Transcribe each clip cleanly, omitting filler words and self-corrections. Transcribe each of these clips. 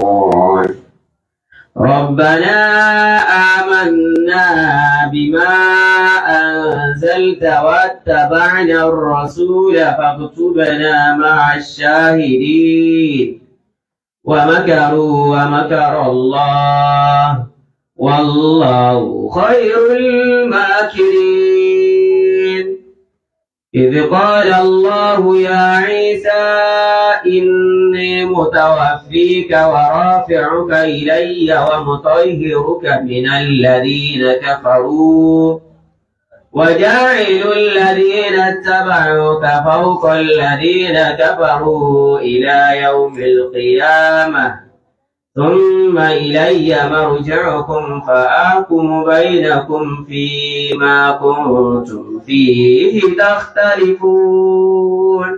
الفرقان ربنا آمنا بما أنزلت واتبعنا الرسول فاكتبنا مع الشاهدين ومكروا ومكر الله والله خير الماكرين إذ قال الله يا عيسى إني متوفيك ورافعك إلي ومطهرك من الذين كفروا وجاعل الذين اتبعوك فوق الذين كفروا إلى يوم القيامة ثم إلي مرجعكم فأحكم بينكم فيما كنتم فيه تختلفون.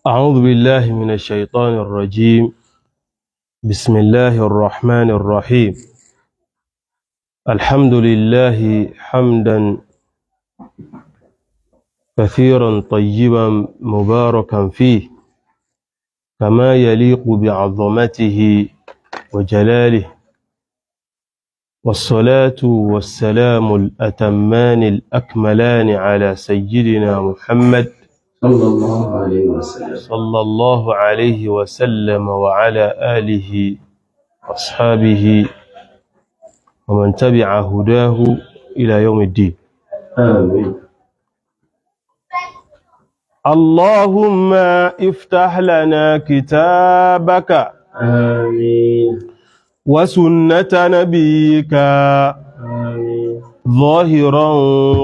أعوذ بالله من الشيطان الرجيم. بسم الله الرحمن الرحيم. الحمد لله حمدا كثيرا طيبا مباركا فيه كما يليق بعظمته وجلاله، والصلاة والسلام الأتمان الأكملان على سيدنا محمد صلى الله عليه وسلم وعلى آله وأصحابه ومن تبع هداه إلى يوم الدين. آمين. اللهم افتح لنا كتابك آمين. وسنة نبيك آمين. ظاهرا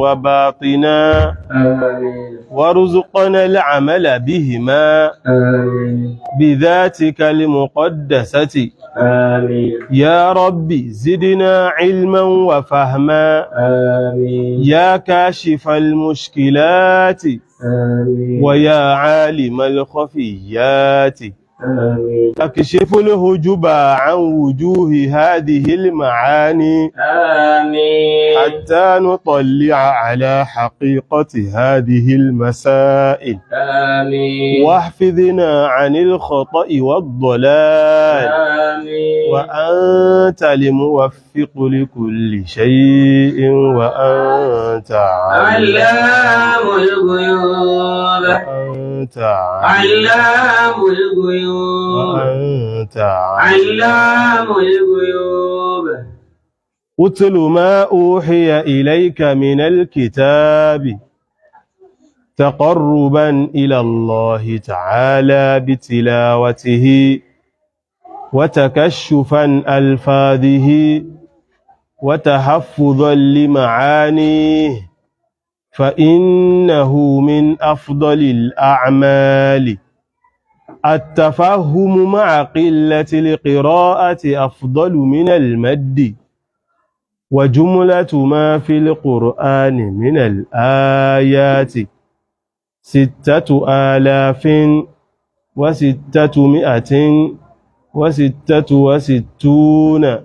وباطنا آمين. وارزقنا العمل بهما آمين. بذاتك المقدسة. آمين. يا ربي زدنا علما وفهما. آمين. يا كاشف المشكلات آمين. ويا عالم الخفيات آمين. اكشف الهجب عن وجوه هذه المعاني آمين. حتى نطلع على حقيقة هذه المسائل. آمين. واحفظنا عن الخطأ والضلال. آمين. وأنت الموفق لكل شيء وأنت علام الغيوب. وأنت علام الغيوب. وأنت علام الغيوب. اتل ما أوحي إليك من الكتاب تقربا إلى الله تعالى بتلاوته وتكشفا ألفاظه وتحفظا لمعانيه، فإنه من أفضل الأعمال. التفهم مع قلة القراءة أفضل من المد، وجملة ما في القرآن من الآيات 6666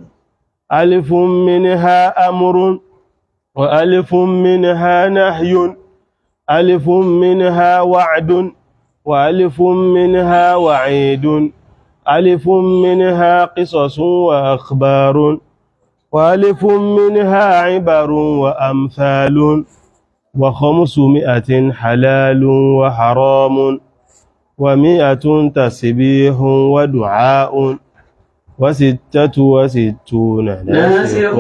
ألف منها أمر وألف منها نهي، ألف منها وعد وألف منها وعيد، ألف منها قصص وأخبار، وألف منها عبر وأمثال، و500 حلال وحرام، و100 تسبيح ودعاء، و66 ناسخ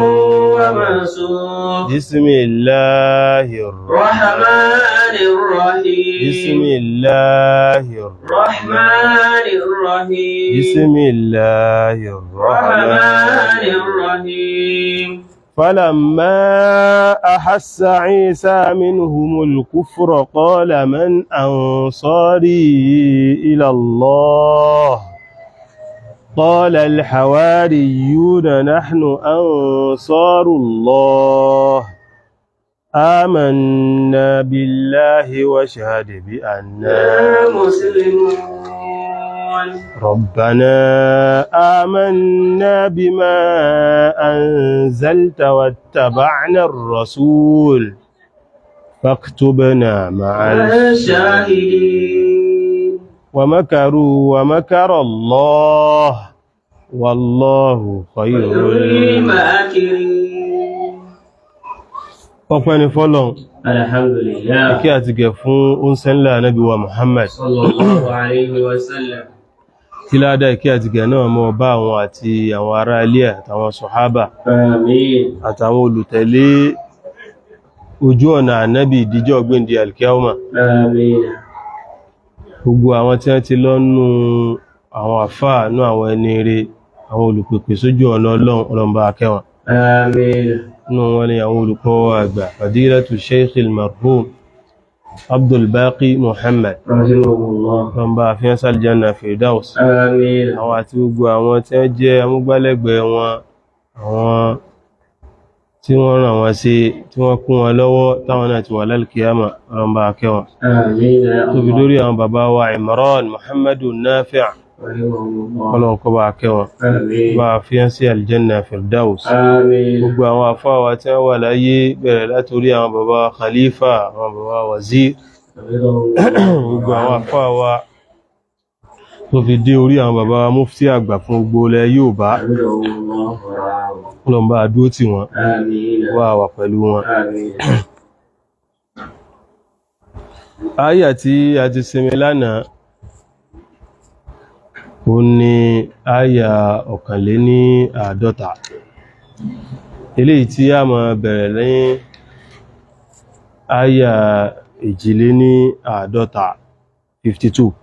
ومنسوخ. بسم الله الرحمن الرحيم. بسم الله الرحمن الرحيم. بسم الله الرحمن الرحيم. فلما أحس عيسى منهم الكفر قال من أنصاري إلى الله؟ قال الحواريون نحن أنصار الله آمنا بالله واشهد بأننا مسلمون. ربنا آمنا بما أنزلت واتبعنا الرسول فاكتبنا مع الشاهدين ومكروا ومكر الله والله خير الماكرين. ọpẹ́ ni fọ́lọ́run Alhamdulillah. ìkẹ́ àti gẹ̀ fún oúnṣẹ́lá Ànábì wa Muhammad Sallallahu alayhi wa sallam. kí ládá ìkẹ́ àti gẹ̀ náà mọ́ bá àwọn àti àwọn ará ilé àtàwọn sọ̀hábà Àmín. àtàwọn olùtẹ̀lé ojú ọ̀nà Ànábì ìdíjọ́ gbéǹdé alkiyama. Àmín. Gbogbo àwọn tí wọ́n ti lọ́nú àwọn àfáà ní àwọn ẹni rere àwọn olùpèpè sójú ọ̀nà Ọlọ́run bá kẹ́ wọn. Àmín. Nínú wọn ni àwọn olùkọ́ àgbà Fadhilatu Sheikh al-marhum Abdul Baqi Muhammad Rahimahullah. Ọlọ́run bá fi ẹ́sà aljanna firdaus. Àmín. Àwọn àti gbogbo àwọn tí wọ́n jẹ́ amúgbálẹ́gbẹ̀ẹ́ wọn, àwọn tí wọ́n ràn wọ́n sí, tí wọ́n kún wọn lọ́wọ́ táwọn náà ti wà lálkìyàmà. Ọlọ́run bá kẹ́ wọn. Àmín. tó fi dórí àwọn bàbá wa Imran Muhammadu Nafi' Rahimahullah. Ọlọ́run kó bá kẹ́ wọn Àmín. bá fi ẹ́ sí aljanna firdaus. Àmín. Gbogbo àwọn àfáà wa tí wọ́n wà láyé bẹ̀rẹ̀ látorí àwọn bàbá khalifa, àwọn bàbá wazir, gbogbo àwọn àfáà wa tó fi dé orí àwọn bàbá mufti àgbà fún gbogbo ilẹ̀ Yorùbá. Ọlọ́run bá dúró tì wọ́n Àmín. wà wà pẹ̀lú wọn. Àmín. Áyà tí a ti sinmi lánàá ó ní áyà 51. Eléyìí tí a máa bẹ̀rẹ̀ ní áyà 52 52.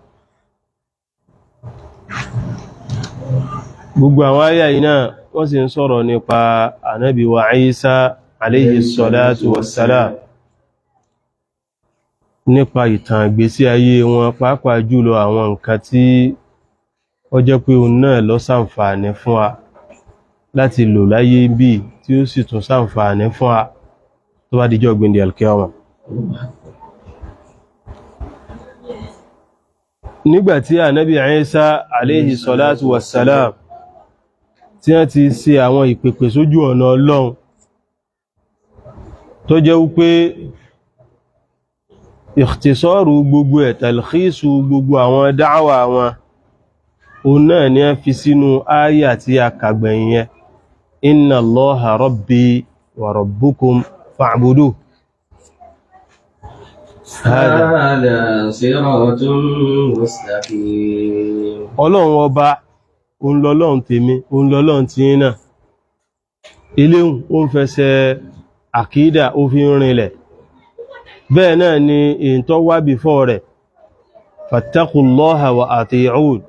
Gbogbo àwọn áyà yìí náà wọ́n sì ń sọ̀rọ̀ nípa Ànábì wa Isa alayhi salatu wassalam, nípa ìtàn ìgbésí ayé wọn, pàápàá jùlọ àwọn nǹkan tí ó jẹ́ pé òun náà ló ṣàǹfààní fún wa láti lò láyé bí tí ó sì tún ṣàǹfààní fún wa tó bá dijọ́ gbéǹde alkiyama. Nígbàtí Ànábì Isa alayhi salatu wassalam tí wọ́n ti ṣe àwọn ìpèpè sójú ọ̀nà Ọlọ́run tó jẹ́ wípé ikhtisaru gbogbo ẹ̀, talkhisu gbogbo àwọn dáwà wọn òun náà ni a fi sínú áyà tí a kàgbẹ̀yìn yẹn, inna Allaha rabbi wa rabbukum fa'buduh. Hādhā ṣirāṭun mustaqīm. Ọlọ́run ọba òun lọ́lọ́run tèmi, òun lọ́lọ́run tí yín náà. Eléhùn ó ń fẹsẹ̀ àkídà ó fi ń rinlẹ̀. Bẹ́ẹ̀ náà ni èyí tó wá before rẹ̀, fattaqullaha wa ati'ūn.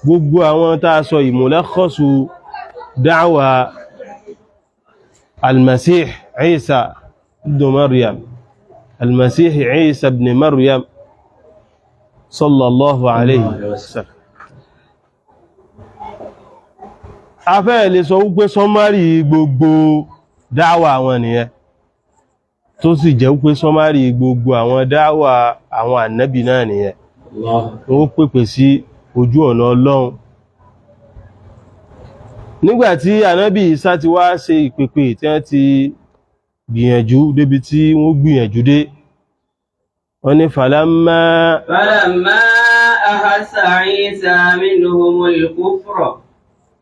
Gbogbo àwọn tá a sọ ìmúlẹ́kọ́sù dáwà al-Masih Isa ibn Maryam, al-Masih Isa ibn Maryam sallallahu alayhi wa sallam. A fẹ́ lè sọ wípé sọmárì gbogbo dáwà àwọn nìyẹn, tó sì jẹ́ wípé sọmárì gbogbo àwọn dáwà àwọn ànábì náà nìyẹn. Ó pèpè sí ojú ọ̀nà Ọlọ́run. Nígbàtí ànábì Ìsá ti wá ṣe ìpèpè tí wọ́n ti gbìyànjú débi tí wọ́n gbìyànjú dé, wọ́n ní falamma ahassa Isa minhumul kufra.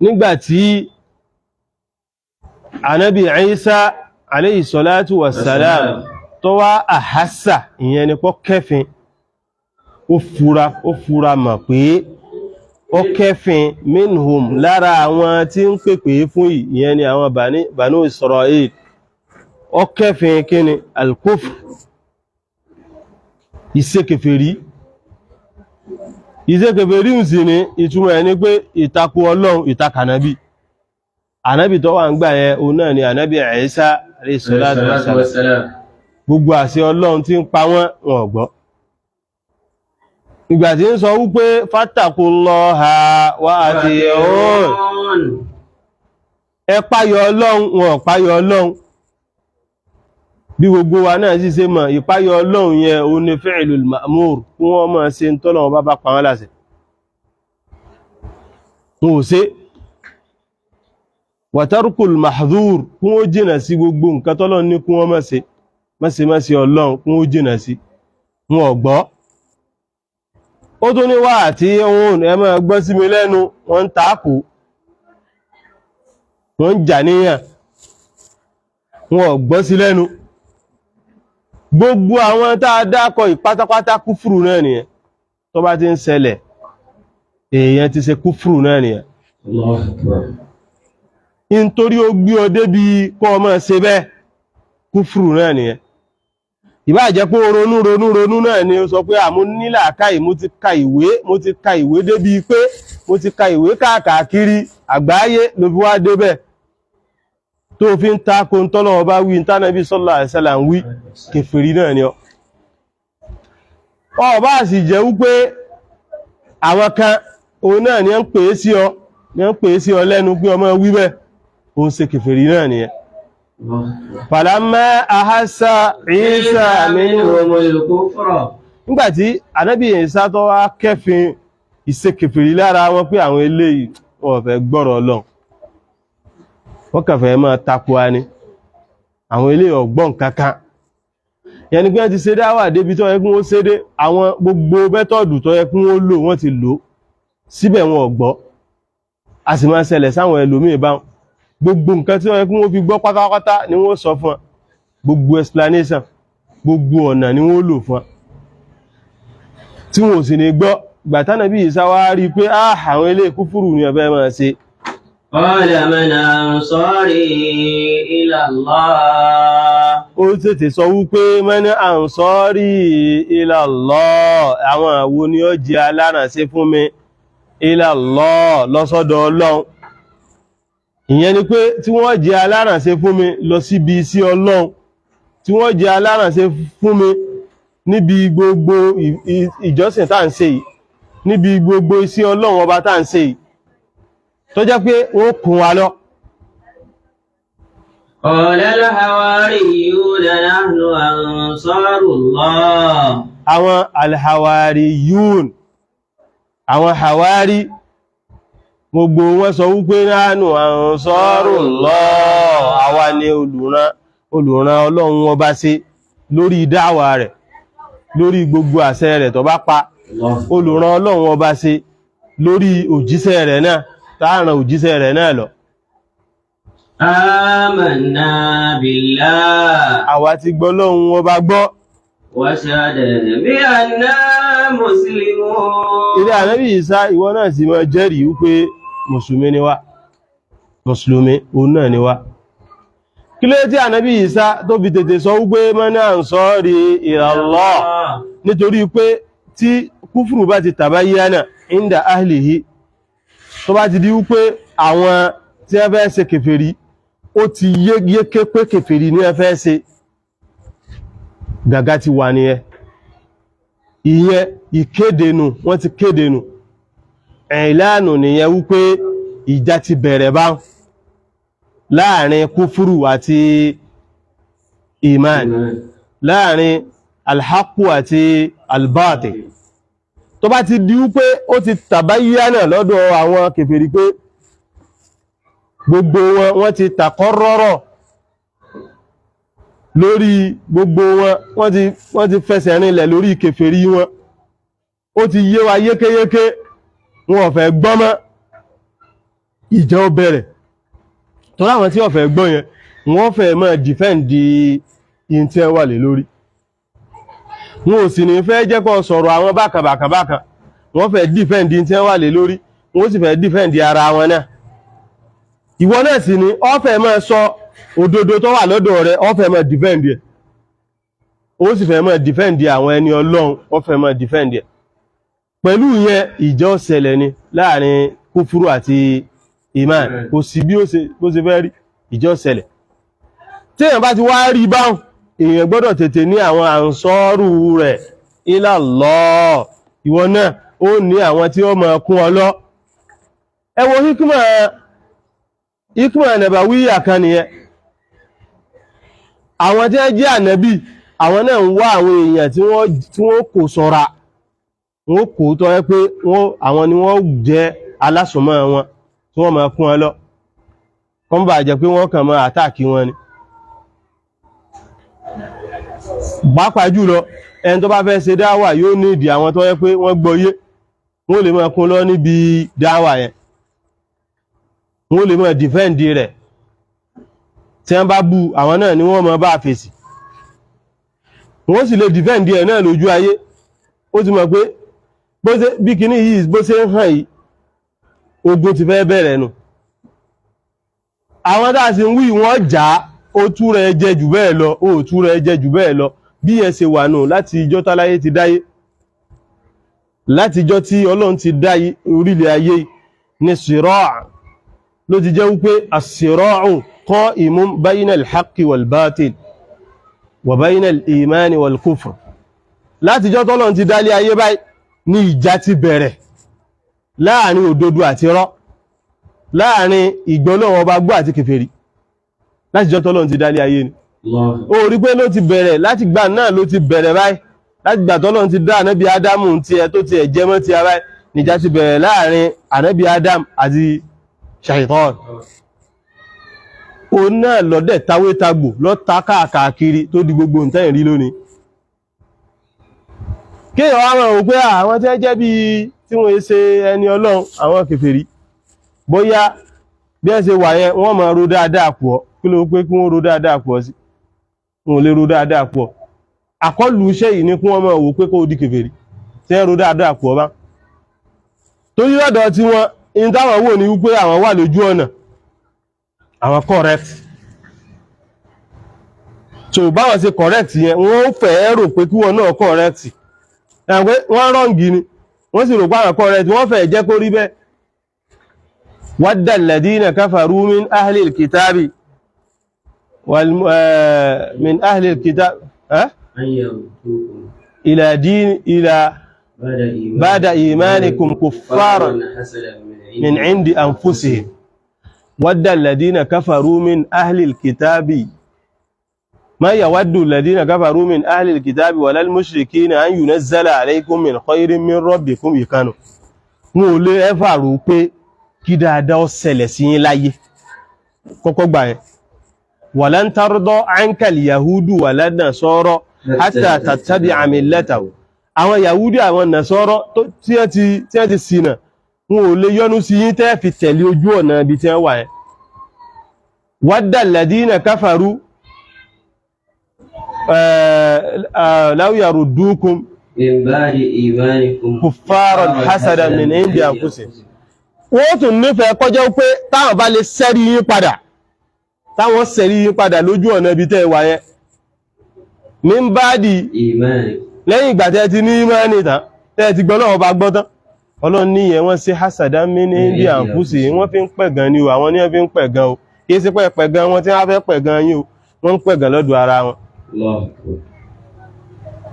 Nígbàtí ànábì Ìsá alayhi salatu wassalam tó wá ahassa, ìyẹn ni pọ́ kẹfin, ó fura mọ̀ pé ó kẹfin minhum lára àwọn tí ń pèpè fún ìyẹn ni àwọn Banu Israel, ó kẹfin kíni al-kufr, ìṣekèfèrí ń sì ní ìtumọ̀ ẹni pé ìtakò Ọlọ́run, ìtakànábì. Ànábì tó wà ń gbà yẹn òun náà ni ànábì Ìsá alayhi salatu wassalam. Gbogbo àṣẹ Ọlọ́run tí ń pa wọ́n gbọ́. Ìgbà tí ń sọ wípé fattaqullaha wa ati'ūn, ẹ páyọ Ọlọ́run, wọn ò páyọ Ọlọ́run. Bí gbogbo wa náà sì ṣe mọ̀, ìpáyọ Ọlọ́run yẹn ó ní fi'lul ma'mūr, kún wọ́n máa ṣe ń tọ́lọ́run bá pa wọ́n láṣẹ. Wọn ò ṣe. Wa tarkul mahdhūr, kún ó jìnà sí gbogbo nǹkan tọ́lọ́run ní kún wọ́n máa ṣe. mọ́sí Ọlọ́run kún ó jìnà sí wọn ò gbọ́. Ó tún ní wà tí òun ẹ máa gbọ́ sí mi lẹ́nu wọ́n ń takò wọ́n ń jà níyàn wọn ò gbọ́ sí lẹ́nu. Gbogbo àwọn tá a dákọ̀ ìpátápátá kúfùrù náà nìyẹn tó bá ti ń ṣẹlẹ̀ èèyàn ti ṣe kúfùrù náà nìyẹn. Nítorí ó gbé ọ débi kọ́ ọmọ ṣe bẹ́ẹ̀ kúfùrù náà nìyẹn. Ìbá jẹ́ pé ronú náà ni ó sọ pé àmú nílàákàyè mo ti ka ìwé débi pé mo ti ka ìwé káàkiri àgbáyé ló fi wá débẹ̀ tó fi ń takò ń tọ́lọ́wọ́ bá wí Ànábì sallallahu alaihi wasallam wí kèfèrí náà ni ọ. Ọ bá sì jẹ́ wípé àwọn kan òun náà ni ń pè é sí ọ lẹ́nu pé ọmọ wí bẹ́ẹ̀ òun ṣe kèfèrí náà nìyẹn. Falamma ahassa Isa minhumul kufra. Nígbàtí Ànábì Ìsá tó wá kẹ́fin ìṣe kèfèrí lára wọn pé àwọn eléyìí wọ́n fẹ́ gbọ́rọ̀ Ọlọ́run wọ́n kàn fẹ́ máa takò wa ni àwọn eléyìí ọ̀gbọ́n kankan. Yẹni pé wọ́n ti ṣe dáwà débi tó yẹ kí wọ́n ṣe dé àwọn gbogbo mẹ́tọ̀dù tó yẹ kí wọ́n lò wọ́n ti lò síbẹ̀ wọn ò gbọ́. A sì máa ṣẹlẹ̀ sáwọn ẹlòmíì báwọn gbogbo nǹkan tí wọ́n yẹ kí wọ́n fi gbọ́ pátápátá ni wọ́n sọ fún wọn gbogbo explanation gbogbo ọ̀nà ni wọ́n lò fún wọn tí wọ́n sì ní gbọ́. Ìgbà tí Ànábì Ìsá wá rí pé àwọn ilé kúfùrù ni ọ̀fẹ́ máa ṣe. Qala man ansari ila Allah. Ó tètè sọ wípé man ansari ila Allah àwọn àwo ni ó jẹ́ alárànṣe fún mi ila Allah lọ́sọ́dọ̀ Ọlọ́run. Ìyẹn ni pé tí wọ́n jẹ́ alárànṣe fún mi lọ síbi sí Ọlọ́run tí wọ́n jẹ́ alárànṣe fún mi níbi gbogbo ìjọsìn tá ń ṣe yìí níbi gbogbo iṣẹ́ Ọlọ́run ọba tá ń ṣe yìí tó jẹ́ pé wọ́n kún wa lọ. Qala al-hawariyuna nahnu ansarullah. Àwọn al-hawariyun àwọn hawari gbogbo wọn sọ wípé nahnu ansarullah àwa ni olùràn Ọlọ́run ọba ṣe lórí dáwà rẹ̀ lórí gbogbo àṣẹ rẹ̀ tó bá pa olùràn Ọlọ́run ọba ṣe lórí òjíṣẹ́ rẹ̀ náà táàràn òjíṣẹ́ rẹ̀ náà lọ. Amanna billah. Àwa ti gbọ́ Ọlọ́run ọba gbọ́. Washhad bi anna muslimun. Ilé Ànábì Ìsá ìwọ náà sì máa jẹ́rìí wípé mùsùlùmí ni wá mùsùlùmí òun náà ni wá. Kí ló tí Ànábì Ìsá tó fi tètè sọ wípé man ansari ila Allah nítorí pé tí kúfùrù bá ti tabayyana inda ahlihi tó bá ti di wípé àwọn tí ẹ fẹ́ ṣe kèfèrí ó ti yéké pé kèfèrí ní ẹ fẹ́ ṣe gàgá ti wà nìyẹn. Ìyẹn ìkédenu wọ́n ti kédenu ìlànà nìyẹn wípé ìjà ti bẹ̀rẹ̀ bá láàrin kúfùrù àti iman láàrin alhaqu àti albatil. Tó bá ti di wípé ó ti tàbáyánà lọ́dọ̀ àwọn kèfèrí pé gbogbo wọ́n ti tàkọ́rọ́rọ̀ lórí gbogbo wọ́n ti fẹsẹ̀ rinlẹ̀ lórí kèfèrí wọn ó ti yé wa yékéyéké wọn ò fẹ́ gbọ́ mọ́ ìjà ó bẹ̀rẹ̀ tó láwọn tí ò fẹ́ gbọ́ yẹn wọ́n fẹ́ máa dìfẹ́ǹdì in tí ẹ wà lé lórí wọn ò sì ní fẹ́ jẹ́ kó sọ̀rọ̀ àwọn bákan wọ́n fẹ́ dìfẹ́ǹdì tí ẹ wà lé lórí wọ́n sì fẹ́ dìfẹ́ǹdì ara wọn náà. Ìwọ náà sì ni ó fẹ́ máa sọ òdodo tó wà lọ́dọ̀ rẹ̀ ó fẹ́ máa dìfẹ́ǹdì ẹ̀ ó sì fẹ́ máa dìfẹ́ǹdì àwọn ẹni Ọlọ́run ó fẹ́ máa dìfẹ́ǹdì ẹ̀. Pẹ̀lú ìyẹn ìjà ó ṣẹlẹ̀ ni láàrin kúfúrú àti iman kò sí bí ó ṣe fẹ́ rí ìjà ó ṣẹlẹ̀. Tí èèyàn bá ti wá rí báhùn èèyàn gbọ́dọ̀ tètè ní àwọn ànsọ́rù rẹ̀ ila Allah ìwọ náà ó ní àwọn tí ó máa kún ọ lọ. Ẹ wo hikma nàbàwíyà kan nìyẹn. Àwọn tí wọ́n jẹ́ ànábì àwọn náà ń wá àwọn èèyàn tí wọ́n kò ṣọ́ra wọ́n kò tọ́ ẹ pé àwọn ni wọ́n jẹ́ alásùnmọ́ wọn tí wọ́n máa kún ọ lọ kọ́ bá jẹ́ pé wọ́n kàn máa àtàkì wọn ni. pàápàá jùlọ ẹni tó bá fẹ́ ṣe dáwà yóò ní ìdí àwọn tó yẹ pé wọ́n gbọ́yé wọ́n lè máa kún lọ níbi dáwà yẹn, wọ́n lè máa dìfẹ́ǹdì rẹ̀, tí wọ́n bá bú àwọn náà ni wọ́n máa bá fèsì, wọ́n sì lè dìfẹ́ǹdì ẹ̀ náà lójú ayé. Ó ti mọ̀ pé bí kíní yìí bó ṣe ń hàn yìí ogun ti fẹ́ bẹ̀rẹ̀ nù. Àwọn dáa sí ń wí wọ́n jà ó tú rẹ̀ jẹ jù bẹ́ẹ̀ lọ, ó tú rẹ̀ jẹ jù bẹ́ẹ̀ lọ, bí ẹ ṣe wà nù láti ìjọ́ táláyé ti dáyé, láti ìjọ́ tí Ọlọ́run ti dáyé orílẹ̀ ayé ní sírọ́ọ̀ ló ti jẹ́ wípé as-sirā'u qa'imun bayna al-haqqi wal-bātil wa bayna al-īmāni wal-kufr. Láti ìjọ́ tọ́lọ́run ti dálé ayé báyìí ní ìjà ti bẹ̀rẹ̀ láàrin òdodo àti irọ́, láàrin ìgbọ́lọ́wọ́ ọba gbọ́ àti kèfèrí. Láti ìjọ́ tọ́lọ́run ti dálé ayé ni. Ó rí pé ló ti bẹ̀rẹ̀, láti gbà náà ló ti bẹ̀rẹ̀ báyìí, láti gbà tọ́lọ́run ti dá ànábì Ádámù ti ẹ tó ti ẹ̀ jẹmọ́ ti ara níjà ti bẹ̀rẹ̀ láàrin ànábì Ádámù àti Ṣàìtán. O náà lọ́dẹ̀ táwé tagbò lọ́ta káàkiri tó di gbogbo ǹtẹ́ ìrí lónìí. Kí èèyàn wá mọ̀ pé àwọn tí jẹ́ bí tí wọ́n ṣe ẹni Ọlọ́run, àwọn kèfèrí, bóyá bí ẹ ṣe wà yẹn wọ́n máa ro dáadáa pọ̀, kí ló pé kí wọ́n ro dáadáa pọ̀ sí? Wọ́n lè ro dáadáa pọ̀. Àkọlù iṣẹ́ yìí ni kí wọ́n máa wò pé kó di kèfèrí tí ẹ ro dáadáa pọ̀ bá. Torí lọ́dọ̀ tí wọ́n in táwọn wò ní wípé àwọn wà lójú ọ̀nà, àwọn correct. So báwọn ṣe correct yẹn wọ́n fẹ́ rò pé kí wọ́n náà correct. Ẹ̀wẹ́ wọ́n wrong ni, wọ́n sì rò pé àwọn correct, wọ́n fẹ́ jẹ́ kó rí bẹ́ẹ̀. Wadda alladhina kafaru min ahli al-kitabi min ahli al-kitab ila ba'da imanikum kuffaran من عند أنفسهم ود الذين كفروا من أهل الكتاب ما يود الذين كفروا من أهل الكتاب ولا المشركين أن ينزل عليكم من خير من ربكم يكانوا wọ́n lè ẹ́fà rò pé kí dáadáa ó ṣẹlẹ̀ sí yín láyé kọ́kọ́ gbà yẹn walan tarda anka al-yahudu wala nasara hatta tattabi'a millatahum. Àwọn Yahudi àwọn Nasara tí wọ́n ti ṣìnà wọn ò lè yọ́nú sí yín tẹ́ fi tẹ̀lé ojú ọ̀nà ibi tí wọ́n wà ẹ́. Wadda alladhina kafaru law yaruddukum min ba'di imanikum kuffaran hasadan min indi anfusihim. Wọ́n tún nífẹ̀ẹ́ kọjá pé táwọn bá lè sẹ́rí yín padà, táwọn sẹ́rí yín padà lójú ọ̀nà ibi tẹ́ wà yẹn. Min ba'di imanikum, lẹ́yìn ìgbà tẹ́ ti ní ìmánì tán, tẹ́ ti gbọ́ náà bá gbọ́ tán. Ọlọ́run ní yẹn wọ́n sí hasadan min indi anfusihim, wọ́n fi ń pẹ̀gàn ni o, àwọn ní wọ́n fi ń pẹ̀gàn o, kìí sí pẹ̀gàn wọn tí wọ́n fẹ́ pẹ̀gàn yín o, wọ́n ń pẹ̀gàn lọ́dọ̀ ara wọn.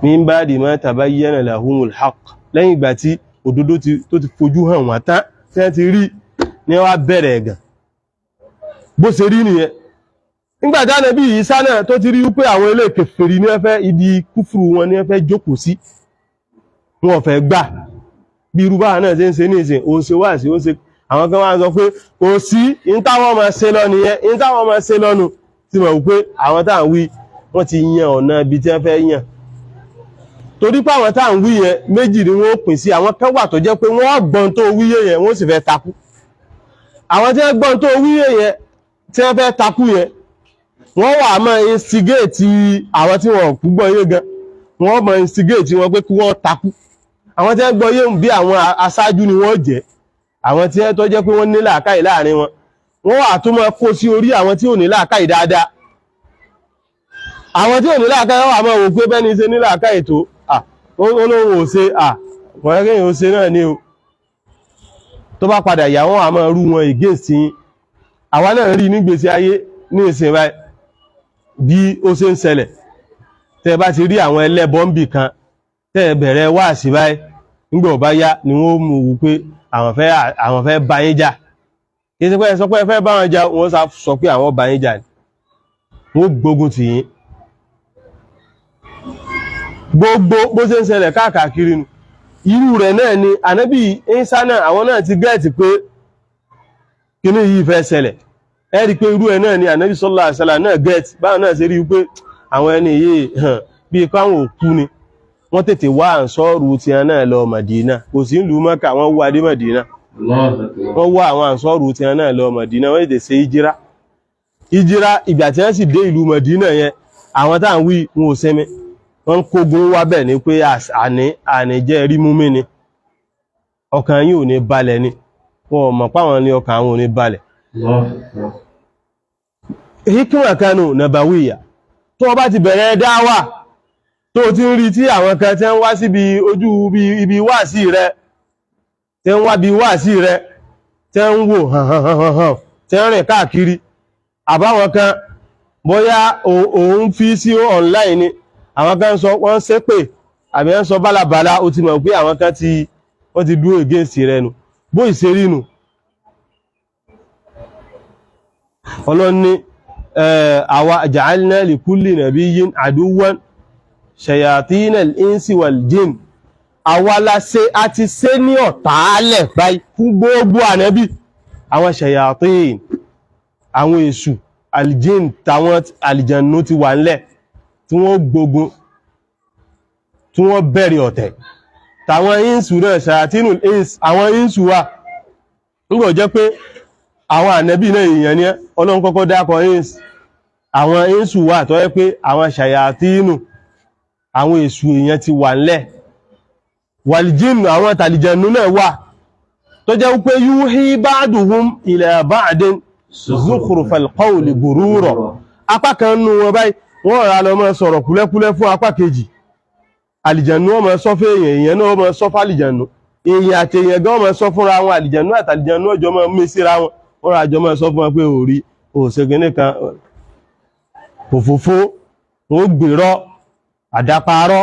Min ba'di ma tabayyana lahumul haqq, lẹ́yìn ìgbà tí òdodo tó ti fojú hàn wọ́n tán tí wọ́n ti rí ní wọ́n bẹ̀rẹ̀ ẹ̀gàn. Bó ṣe rí nìyẹn. Nígbà tí Ànábì Ìsá náà tó ti rí wípé àwọn ilé kèfèrí ní wọ́n fẹ́ ibi kúfùrù wọn ní wọ́n fẹ́ jókòó sí, wọn ò fẹ́ gbà. Bí irú báwa náà ṣe ń ṣe ní ìsìn, ó ṣe wá sí, ó ṣe àwọn kan wá ń sọ pé kò sí in táwọn máa ṣe lọ nìyẹn, in táwọn máa ṣe lọ́nu tí mọ̀ wípé àwọn táà ń wí wọ́n ti yan ọ̀nà ibi tí wọ́n fẹ́ yàn. Torí pé àwọn táà ń wí yẹn méjì ni wọ́n pín sí, àwọn kan wà tó jẹ́ pé wọ́n gbọ́n tó wíyé yẹn wọ́n sì fẹ́ takú. Àwọn tí wọ́n gbọ́n tó wíyé yẹn tí wọ́n fẹ́ takú yẹn wọ́n wà máa instigate àwọn tí wọ́n kú gbọ́ yé gan, wọ́n máa instigate wọn pé kí wọ́n takú. Àwọn tí wọ́n gbọ́ yé bí àwọn aṣáájú ni wọ́n jẹ́, àwọn tí wọ́n tó jẹ́ pé wọ́n ní làákàyè láàrin wọn, wọ́n wà tó máa kó sí orí àwọn tí ò ní làákàyè dáadáa. Àwọn tí ò ní làákàyè wà máa wò pé bẹ́ni ṣe ní làákàyè tó, olóhun ò ṣe, wọ́n kẹ́yìn ó ṣe náà ní o. Tó bá padà yà wọ́n a máa rú wọn against yín. Àwa náà rí nígbésí ayé ní ìsìn báyìí bí ó ṣe ń ṣẹlẹ̀. Tẹ́ bá ti rí àwọn ẹlẹ́bọ̀nbì kan tẹ́ bẹ̀rẹ̀ wáàsí báyìí, nígbà ó bá yá ni wọ́n mú wù pé àwọn fẹ́ bá yín jà. Kì í ṣe pé ẹ sọ pé ẹ fẹ́ bá wọn jà, wọ́n sọ pé àwọn bá yín jà ni. Wọ́n gbógun tì yín. Gbogbo bó ṣe ń ṣẹlẹ̀ káàkiri nù. Irú rẹ̀ náà ni Ànábì Ìsá náà àwọn náà ti gẹ́ẹ̀tì pé kíní yìí fẹ́ ṣẹlẹ̀. Ẹ rí pé irú ẹ̀ náà ni Ànábì sallallahu alaihi wasallam náà gẹ́ẹ̀tì báwọn náà ṣe rí pé àwọn ẹni yìí bí káwọn òkú ni wọ́n tètè wá ànsọ́rù tí a náà lọ Mádínà kò sí ìlú Mákà wọ́n wá dé Mádínà wọ́n wá àwọn ànsọ́rù tí a náà lọ Mádínà wọ́n tètè ṣe ìjírá ìgbà tí wọ́n sì dé ìlú Mádínà yẹn àwọn tá à ń wí wọn ò sẹ́mi wọ́n kógun wá bẹ̀ ní pé àní jẹ́ rí múmi ni ọkàn yìí ò ní balẹ̀ ni wọn ò mọ̀ páwọn ní ọkàn àwọn ò ní balẹ̀ hikima kanu nabawiyya tó bá ti bẹ̀rẹ̀ dáwà tó ti ń rí tí àwọn kan tẹ́ ń wá síbi ojú ibi wáàsí rẹ tẹ́ ń wá bí wáàsí rẹ tẹ́ ń wò hàn tẹ́ ń rìn káàkiri àbáwọn kan bóyá òun fi sí online ni àwọn kan sọ wọ́n ṣépè àbí wọ́n sọ bálabàlá ó ti mọ̀ pé àwọn kan wọ́n ti dúró against rẹ nù bó ìṣerí nù ọlọ́ni àwa ja'alna li kulli nabiyyin aduwwan shayatina al-insi wal jinn àwa la ṣe àti ṣe ní ọ̀tálẹ̀ báyìí fún gbogbo ànábì àwọn shayatin àwọn èṣù al-jinn tàwọn àlìjànnú ti wà ńlẹ̀ tí wọ́n gbógun tí wọ́n bẹ̀rẹ̀ ọ̀tẹ̀ tàwọn insu náà shayatinul ins àwọn insu wà nígbà jẹ́ pé àwọn ànábì náà èèyàn ní Ọlọ́run kọ́kọ́ dákọ̀ ins àwọn insu wà tó yẹ pé àwọn shayatinu àwọn èṣù èèyàn ti wà ńlẹ̀ wàlìjínù àwọn tàlìjànnú náà wà tó jẹ́ wípé yuhi ba'duhum ila ba'din zukhrufal qawli gurura apá kan nù wọn báyìí wọ́n rà lọ mọ́ sọ̀rọ̀ kúlẹ́kúlẹ́ fún apá kejì àlìjànnú ọmọ sọ fún èèyàn náà ọmọ sọ fún àlìjànnú èèyàn àti èèyàn gan ọmọ sọ fúnra wọn àlìjànnú àtàlìjànnú ọjọ́ mọ́ mí síra wọn wọ́n rà jọ mọ́ sọ fún wọn pé orí òṣègùn kan òfófó wọ́n gbèrọ àdáparọ́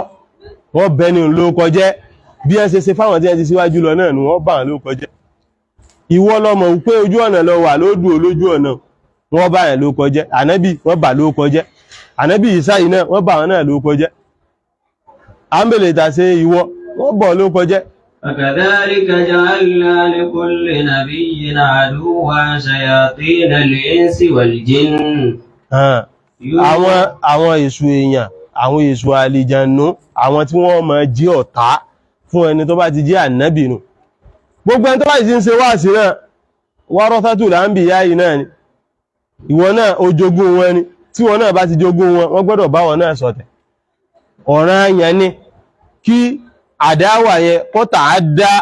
wọ́n bẹni ló kọjẹ́ bí ẹ ṣe fáwọn tí ẹ ti síwájú lọ náà ni wọ́n bá wọn ló kọjẹ́ ìwọ lọmọ wípé ojú ọ̀nà lọ wà lódù olójú ọ̀nà wọ́n bá yẹn ló kọjẹ́ ànábì wọ́n bà ló kọjẹ́ ànábì Ìsáyì náà wọ́n bá wọn náà ló kọjẹ́ àmbèlè ìtàṣe ìwọ wọ́n bọ̀ ló kọjẹ́ وكذلك جعلنا لكل نبي عدوا شياطين الإنس والجن àwọn èṣù èèyàn àwọn èṣù àlìjànnú àwọn tí wọ́n máa jí ọ̀tá fún ẹni tó bá ti jẹ́ ànábì nù gbogbo ẹni tó bá ti ń ṣe wáàsí náà warathatul anbiya yìí náà ni ìwọ náà ó jogún wọn ni tí wọn náà bá ti jogún wọn wọ́n gbọ́dọ̀ bá wọn náà ṣọ̀tẹ̀ ọ̀ranyàn ni kí àdáwà yẹn kó tààdá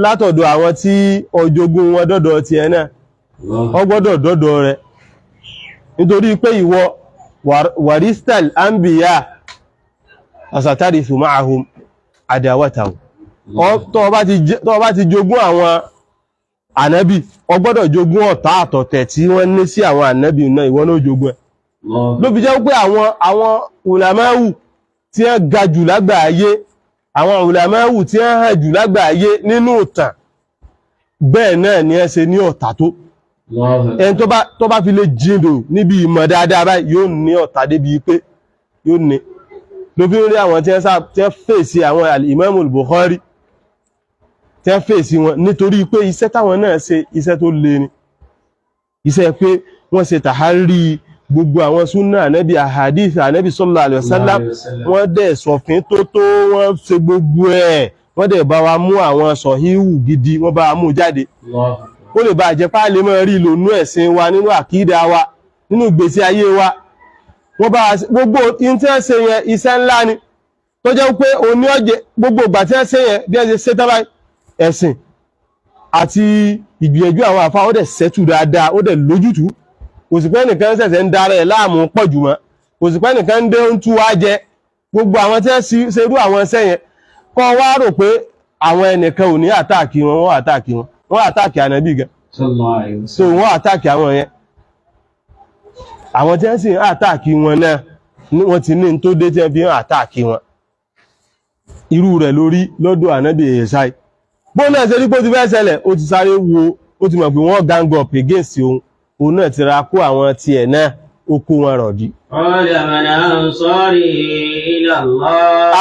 látọ̀dọ̀ àwọn tí ó jogún wọn dọ́dọ̀ ti ẹ náà ó gbọ́dọ̀ dọ́dọ̀ rẹ̀ nítorí pé ìwọ waristal anbiya asatarifu ma'ahum adawatahu tó bá ti jogún àwọn ànábì ó gbọ́dọ̀ jogún ọ̀tá àtọ̀tẹ̀ tí wọ́n ní sí àwọn ànábì náà ìwọ náà jogún ẹ̀ ló fi jẹ́ pé àwọn ulamawu tí wọ́n ga jù lágbàáyé àwọn ulamawu tí wọ́n hàn jù lágbàáyé nínú ìtàn bẹ́ẹ̀ náà ni ẹ ṣe ní ọ̀tá tó ẹni tó bá fi lè jíndò níbi ìmọ̀ dáadáa báyìí yóò ní ọ̀tá débi pé yóò ní ló fi rí àwọn tí wọ́n fèsì àwọn al-Imam Bukhari tí wọ́n fèsì wọn nítorí pé iṣẹ́ táwọn náà ṣe iṣẹ́ tó le ni iṣẹ́ pé wọ́n ṣe tàhárí gbogbo àwọn súnnà ànábì àhàdíìsì ànábì sallallahu alaihi wasallam wọ́n dẹ̀ sọ̀fin tó wọ́n ṣe gbogbo ẹ̀ wọ́n dẹ̀ bá wa mú àwọn sọ̀híhù gidi wọ́n bá wa mú jáde ó lè bá jẹ́ pá lè mọ́ rí lónú ẹ̀sìn wa nínú àkídà wa nínú ìgbésí ayé wa wọ́n bá gbogbo in tí wọ́n ṣe yẹn iṣẹ́ ńlá ni tó jẹ́ pé òní ọjẹ́ gbogbo ìgbà tí wọ́n ṣe yẹn bí wọ́n ṣe ṣe tábà ẹ̀sìn àti ìgbìyànjú àwọn àfá ó dẹ̀ sẹ́tù dáadáa ó dẹ̀ lójútùú kò sì pé nìkan ṣẹ̀ṣẹ̀ ń dára ẹ̀ láàmú pọ̀ jù mọ́ kò sì pé nìkan ń dé ń tú wá jẹ gbogbo àwọn tí wọ́n ṣerú àwọn iṣẹ́ yẹn kọ́ wá rò pé àwọn ẹnìkan ò ní àtáàkì wọn wọ́n àtáàkì wọn wọ́n àtáàkì ànábì gan so wọ́n àtáàkì àwọn yẹn àwọn tí wọ́n sì ń àtáàkì wọn náà wọ́n ti ní tó dé tí wọ́n fi ń àtáàkì wọn irú rẹ̀ lórí lọ́dọ̀ ànábì Ìsáyì bó náà ṣe rí pé ó ti fẹ́ ṣẹlẹ̀ ó ti sáré wo ó ti mọ̀ pé wọ́n gang up against òun náà ti ra kó àwọn tiẹ̀ náà ó kó wọn rọ̀dí.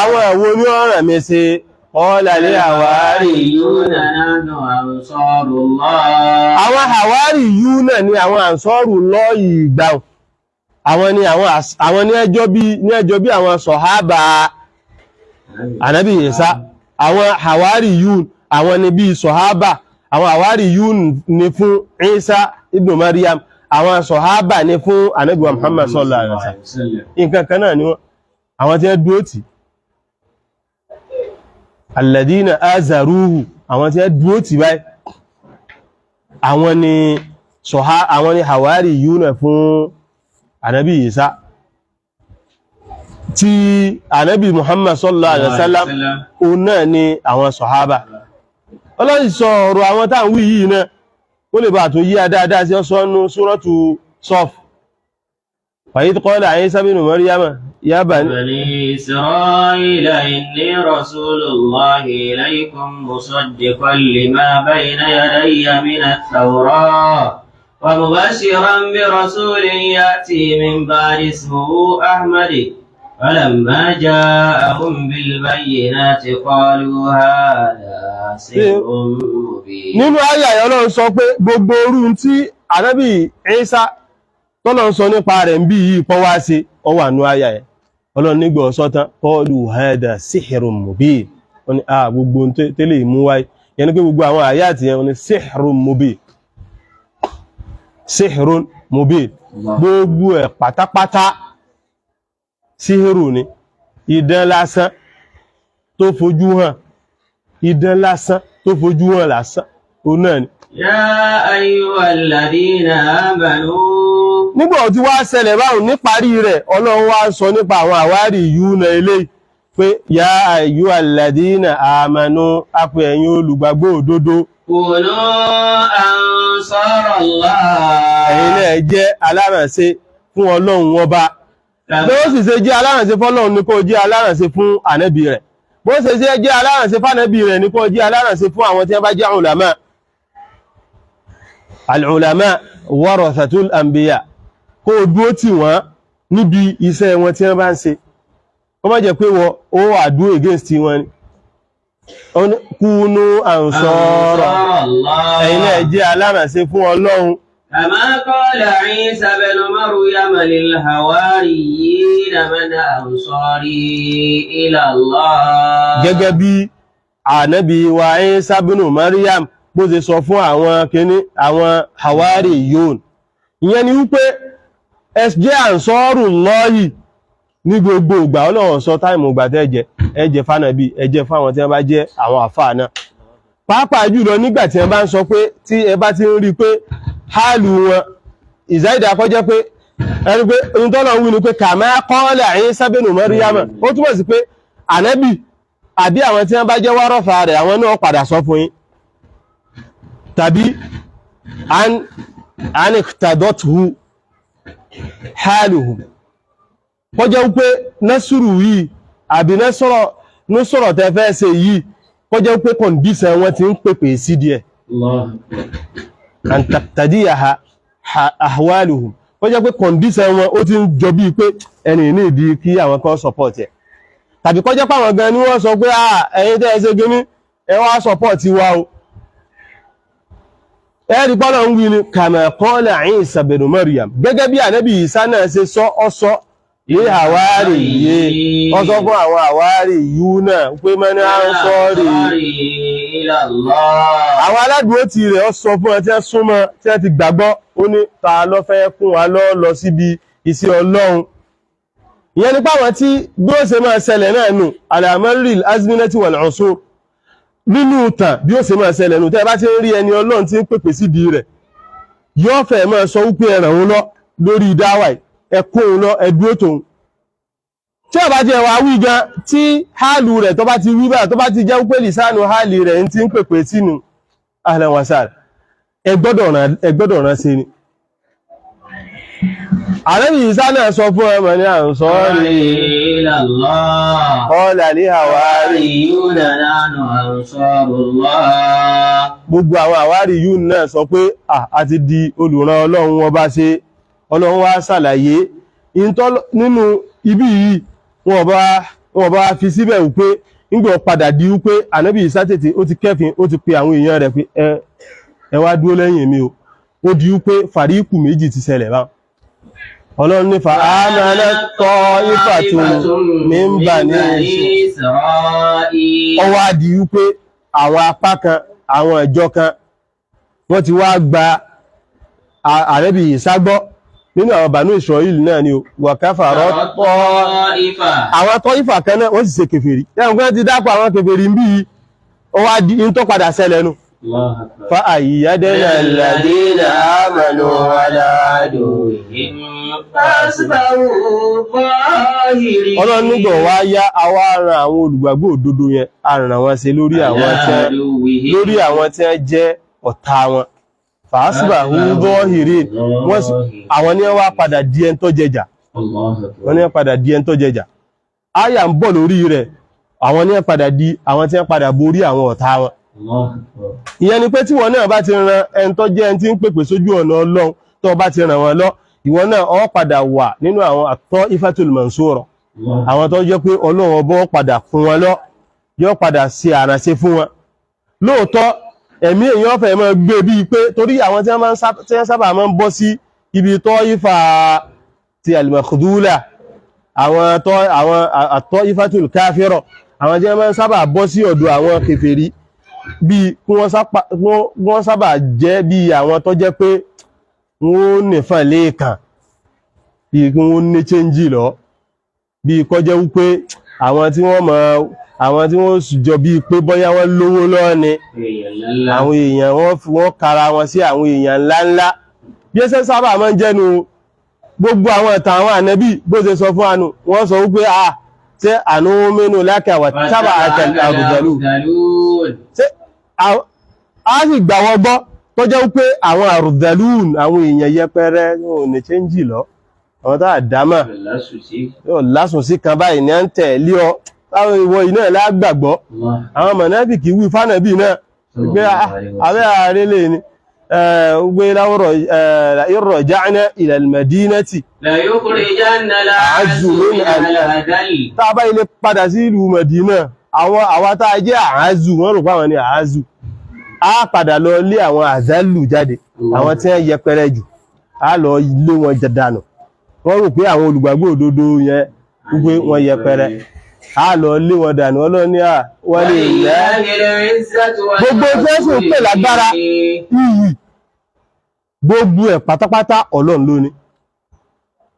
àwọn ẹ̀wọ̀ ní ọ̀ràn mi ṣe ọ̀làlẹ́ àwárí àwọn àwárí yú náà ni àwọn àǹsọ́rù lọ ìgbàun àwọn ní ẹjọ́ bí àwọn sọ̀hábà ànábì Ìsá. Àwọn Hawariyun àwọn ni bí sọ̀hábà, àwọn Hawariyun ni fún Ìsá ibn Maryam, àwọn sọ̀hábà ni fún ànábì wa Muhammad sallallahu alaihi wasallam. Nǹkan kan náà ni wọ́n, àwọn tí wọ́n dúró tì. Alladina azaruhu, àwọn tí wọ́n dúró tì báyìí, àwọn ni Hawariyun fún ànábì Ìsá. Tí ànábì Muhammad sallallahu alaihi wasallam òun náà ni àwọn sọ̀hábà. Ọlọ́run sọ ọ̀rọ̀ àwọn táwọn wí yìí náà ó lè bá tún yí dáadáa sí ọsọ́nù Suratu Saf. Wa idh qala Isa ibn Maryama ya bani Israila inni rasulullahi ilaykum musaddiqan lima bayna yadayya minat-tawrah wa mubashiran bi rasulin ya'ti min ba'di ismuhu Ahmad. فلما جاءهم بالبينات قالوا هذا سحر مبين. Nínú àyà Ọlọ́run sọ pé gbogbo orú tí ànábì Ìsá tọ́lọ́run sọ nípa rẹ̀ ń bí yìí pọ́ wá sí ọwà nú àyà ẹ̀. Ọlọ́run nígbà ọ̀sọ́tán qalu hadha sihrun mubin. Wọ́n ni gbogbo tẹ́lẹ̀ mú wáyé. Yẹn ni pé gbogbo àwọn àyà àti yẹn wọ́n ni sihrun mubin. Sihrun mubin. Gbogbo ẹ̀ pátápátá síhìrù ni, idán lásán tó fojú hàn, idán lásán tó fojú hàn lásán, òun náà ni. Ya ayyuhal ladhina amanu. Nígbà tí wá ṣẹlẹ̀ báhùn níparí rẹ̀, Ọlọ́run wá sọ nípa àwọn Hawariyun eléyìí pé ya ayyuhal ladhina amanu, apẹ ẹ̀yin olùgbàgbọ́ òdodo. Kunu ansarallah. Ẹ̀yin náà jẹ́ alárànṣe fún Ọlọ́run ọba. Bó sì ṣe jẹ́ alárànṣe fọ́lọ́run ní kó jẹ́ alárànṣe fún ànábì rẹ̀. Bó sì ṣe jẹ́ alárànṣe fánàbì rẹ̀ ní kó jẹ́ alárànṣe fún àwọn tí wọ́n bá jẹ́ ulama. Al-ulama warathatul anbiya. Kó dúró tì wọ́n níbi iṣẹ́ wọn tí wọ́n bá ń ṣe. Kó má jẹ́ pé ó àdúró against wọn ni. Kunu ansara. Ẹ̀yin náà jẹ́ alárànṣe fún Ọlọ́run. كما قال عيسى بن مريم للحواريين من أنصاري إلى الله. Gẹ́gẹ́ bí ànábì wa Ìsá ibn Maryam bó ṣe sọ fún àwọn Hawariyun. Ìyẹn ni wípé ẹ jẹ́ Ansarullahi ní gbogbo ìgbà. Ọlọ́run sọ táìmù ìgbà tẹ́jẹ, ẹ jẹ́ fánàbí, ẹ jẹ́ fáwọn tí wọ́n bá jẹ́ àwọn àfáà náà. Pàápàá jùlọ nígbà tí ẹ bá ń sọ pé tí ẹ bá ti ń rí pé hálù wọn ìzáìdà kọjẹ́ pé ẹni pé ohun tọ́lọ̀ ń wí ni pé kama qala Isa ibn Maryam, ó túnmọ̀ sí pé ànábì àbí àwọn tí wọ́n bá jẹ́ wárọ̀fà rẹ̀ àwọn náà padà sọ fún yín, tàbí aniqtadathu haluhum, kọjẹ́ wípé násùrù yìí àbí násọ̀rọ̀ tẹ́ fẹ́ ṣe yìí kọjẹ́ wípé kọ̀ndíṣẹ̀ wọn ti ń pèpè sí díẹ̀. An taqtadiyaha ahwaluhum, ó jẹ́ pé condition wọn ó ti ń jọ bí pé ẹni ní ìdí kí àwọn kan support ẹ̀, tàbí kó jẹ́ pé àwọn gan ni wọ́n sọ pé ẹ̀yin tẹ́ ẹ ṣe gíní ẹ wá support wa o. Ẹ̀rí pọ́lọ̀ ń wí ni kama qala Isa ibn Maryam, gẹ́gẹ́ bí ànábì Ìsá náà ṣe sọ ọ́sọ́ ilé àwárí yìí, ó sọ fún àwọn Hawariyun náà pé man ansari ila Allah. Àwọn aládùúgbò ti rẹ̀ ó sọ fún ẹ tí ẹ súnmọ́ tí ẹ ti gbàgbọ́, ó ní ta ló fẹ́ kún wa lọ síbi iṣẹ́ Ọlọ́run. Ìyẹn nípa àwọn tí bí ó ṣe máa ṣẹlẹ̀ náà nù al-amaril azminati wal usur, nínú ìtàn bí ó ṣe máa ṣẹlẹ̀ nù tẹ́ bá ti ń rí ẹni Ọlọ́run tí ń pèpè sídi rẹ̀ yóò fẹ́ máa sọ wípé ẹ ràn òun lọ lórí dáwà ẹ kó òun lọ ẹ dúró tòun. Tí ó bá jẹ́ wà wí gan tí hálù rẹ̀ tó bá ti wí báyìí tó bá ti jẹ́ wípé lìsánù hálì rẹ̀ ń ti ń pèpè sínú ahlan wa sahlan, ẹ gbọ́dọ̀ rán sí ni. Ànábì Ìsá náà sọ fún ọmọ ní ansari ila Allah. qala li Hawariyun nahnu ansarullah. Gbogbo àwọn Hawariyun náà sọ pé a ti di olùràn Ọlọ́run wọn bá ṣe. Ọlọ́run wá ṣàlàyé nínú ibi yìí wọ́n bá fi síbẹ̀ wípé nígbà padà di wípé ànábì Ìsá tètè ó ti kẹ́fin ó ti pe àwọn èèyàn rẹ̀ pé ẹ wá dúró lẹ́yìn mi o. Ó di wípé fàríkù méjì ti ṣẹlẹ̀ bá. ọlọ́run ní fa'amana ta'ifatun min bani Isra'il. ó wá di wípé àwọn apá kan àwọn ìjọ kan wọ́n ti wá gba ànábì Ìsá gbọ́ nínú àwọn Banu Israel náà ni wa kafara Ta'ifa. àwọn Ta'ifa kan náà wọ́n sì ṣe kèfèrí ẹ̀wọ̀n kan ti dápọ̀ àwọn kèfèrí ń bí i ó wá di in tó padà ṣẹlẹ̀ nù fa ayyadna alladhina amanu ala aduwwihim ọlọ́run nígbà wá yá àwa ran àwọn olùgbàgbọ́ òdodo yẹn a ràn wọ́n ṣe lórí àwọn tí wọ́n jẹ́ ọ̀tá wọn fàásùbàhù zahirin àwọn ni wọ́n wá padà di ẹni tó jẹjà wọ́n ní padà di ẹni tó jẹjà áyà ń bọ̀ lórí rẹ̀ àwọn ní padà di àwọn tí wọ́n padà borí àwọn ọ̀tá wọn ìyẹn ni pé tí wọ́n náà bá ti ran ẹni tó jẹ́ ẹni tí ń pèpè sójú ọ̀nà Ọlọ́run tó bá ti ràn wọ́n lọ ìwọ náà ó padà wà nínú àwọn at-Ta'ifatul Mansura àwọn tó jẹ́ pé Ọlọ́run ọbọ̀ padà fún wọn lọ yóò padà ṣe àrànṣe fún wọn lóòótọ́ ẹ̀mí èèyàn fẹ́ máa gbé bíi pé torí àwọn tí wọ́n sábà máa ń bọ́ sí ibi Ta'ifa ti al-Makhdula àwọn at-Ta'ifatul Kafira àwọn tí wọ́n sábà bọ́ sí ọ̀dọ̀ àwọn kèfèrí bí wọ́n sábà jẹ́ bí àwọn tó jẹ́ pé wọ́n nìfàn léèkàn bí wọ́n ní chẹ́njì lọ bí kó jẹ́ wípé àwọn tí wọ́n jọ bí pé bóyá wọ́n lówó lọ́ni àwọn èèyàn wọ́n kara wọn sí àwọn èèyàn ńláńlá bí ẹsẹ́ sábà máa ń jẹ́nu gbogbo àwọn ìtàn àwọn ànábì bó ṣe sọ fún ànú wọ́n sọ wípé ṣé ànú mẹ́nu lákàwà sábà àrùdàlù a sì gbà wọ́n gbọ́ tó jẹ́ wípé àwọn àrùdàlù àwọn èèyàn yẹpẹrẹ ní chẹ́njì lọ àwọn tá àdámà yóò lásùn sí kan báyìí ní à ń tẹ̀lé ọ táwọn ìwọ iná lágbàgbọ́ àwọn mọ̀nàbìkì wí fánàbì náà pé àwẹ́ ààrẹ lè ní gbé láwọ́rọ̀ ìrọ̀jáná ila al-madinati tàbá ilé padà sí ìlú Mẹ̀dínà àwọn tá jẹ́ àázù wọ́n rò pàwọn ní àázù a padà lọ lé àwọn àzálù jáde àwọn tí wọ́n yẹpẹrẹ jù a lọ lé wọn jẹdànù wọ́n rò pé àwọn olùgbàgbọ́ òdodo yẹn wípé wọ́n yẹpẹrẹ a lọ lé wọn dànù ọlọ́ni wọ́n lè rẹ̀ gbogbo fẹ́sùn pè lágbára iyì gbogbo ẹ̀ pátápátá Ọlọ́run lóní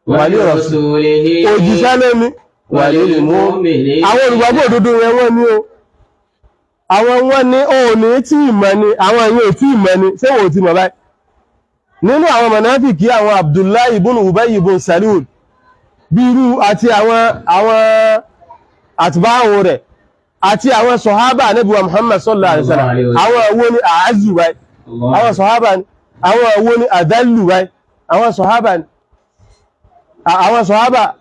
wà ní ọ̀rọ̀sùn òjíṣẹ́ lóní wà ní ìmú àwọn olùgbàgbọ́ òdodo yẹn wọ́n ní o àwọn wọ́n ní òní tí ìmọ̀ ni àwọn èyí tí ìmọ̀ ni ṣé wò tí mọ̀ báyìí nínú àwọn mọ̀náfìkì àwọn Abdullahi ibn Ubay ibn Salul bí irú àti àwọn àtìbáwò rẹ̀ àti àwọn sọ̀hábà Ànábì wa Muhammad sallallahu alaihi wasallam àwọn owó ní àázù báyìí àwọn sọ̀hábà ní àwọn owó ní àdálù báyìí àwọn sọ̀hábà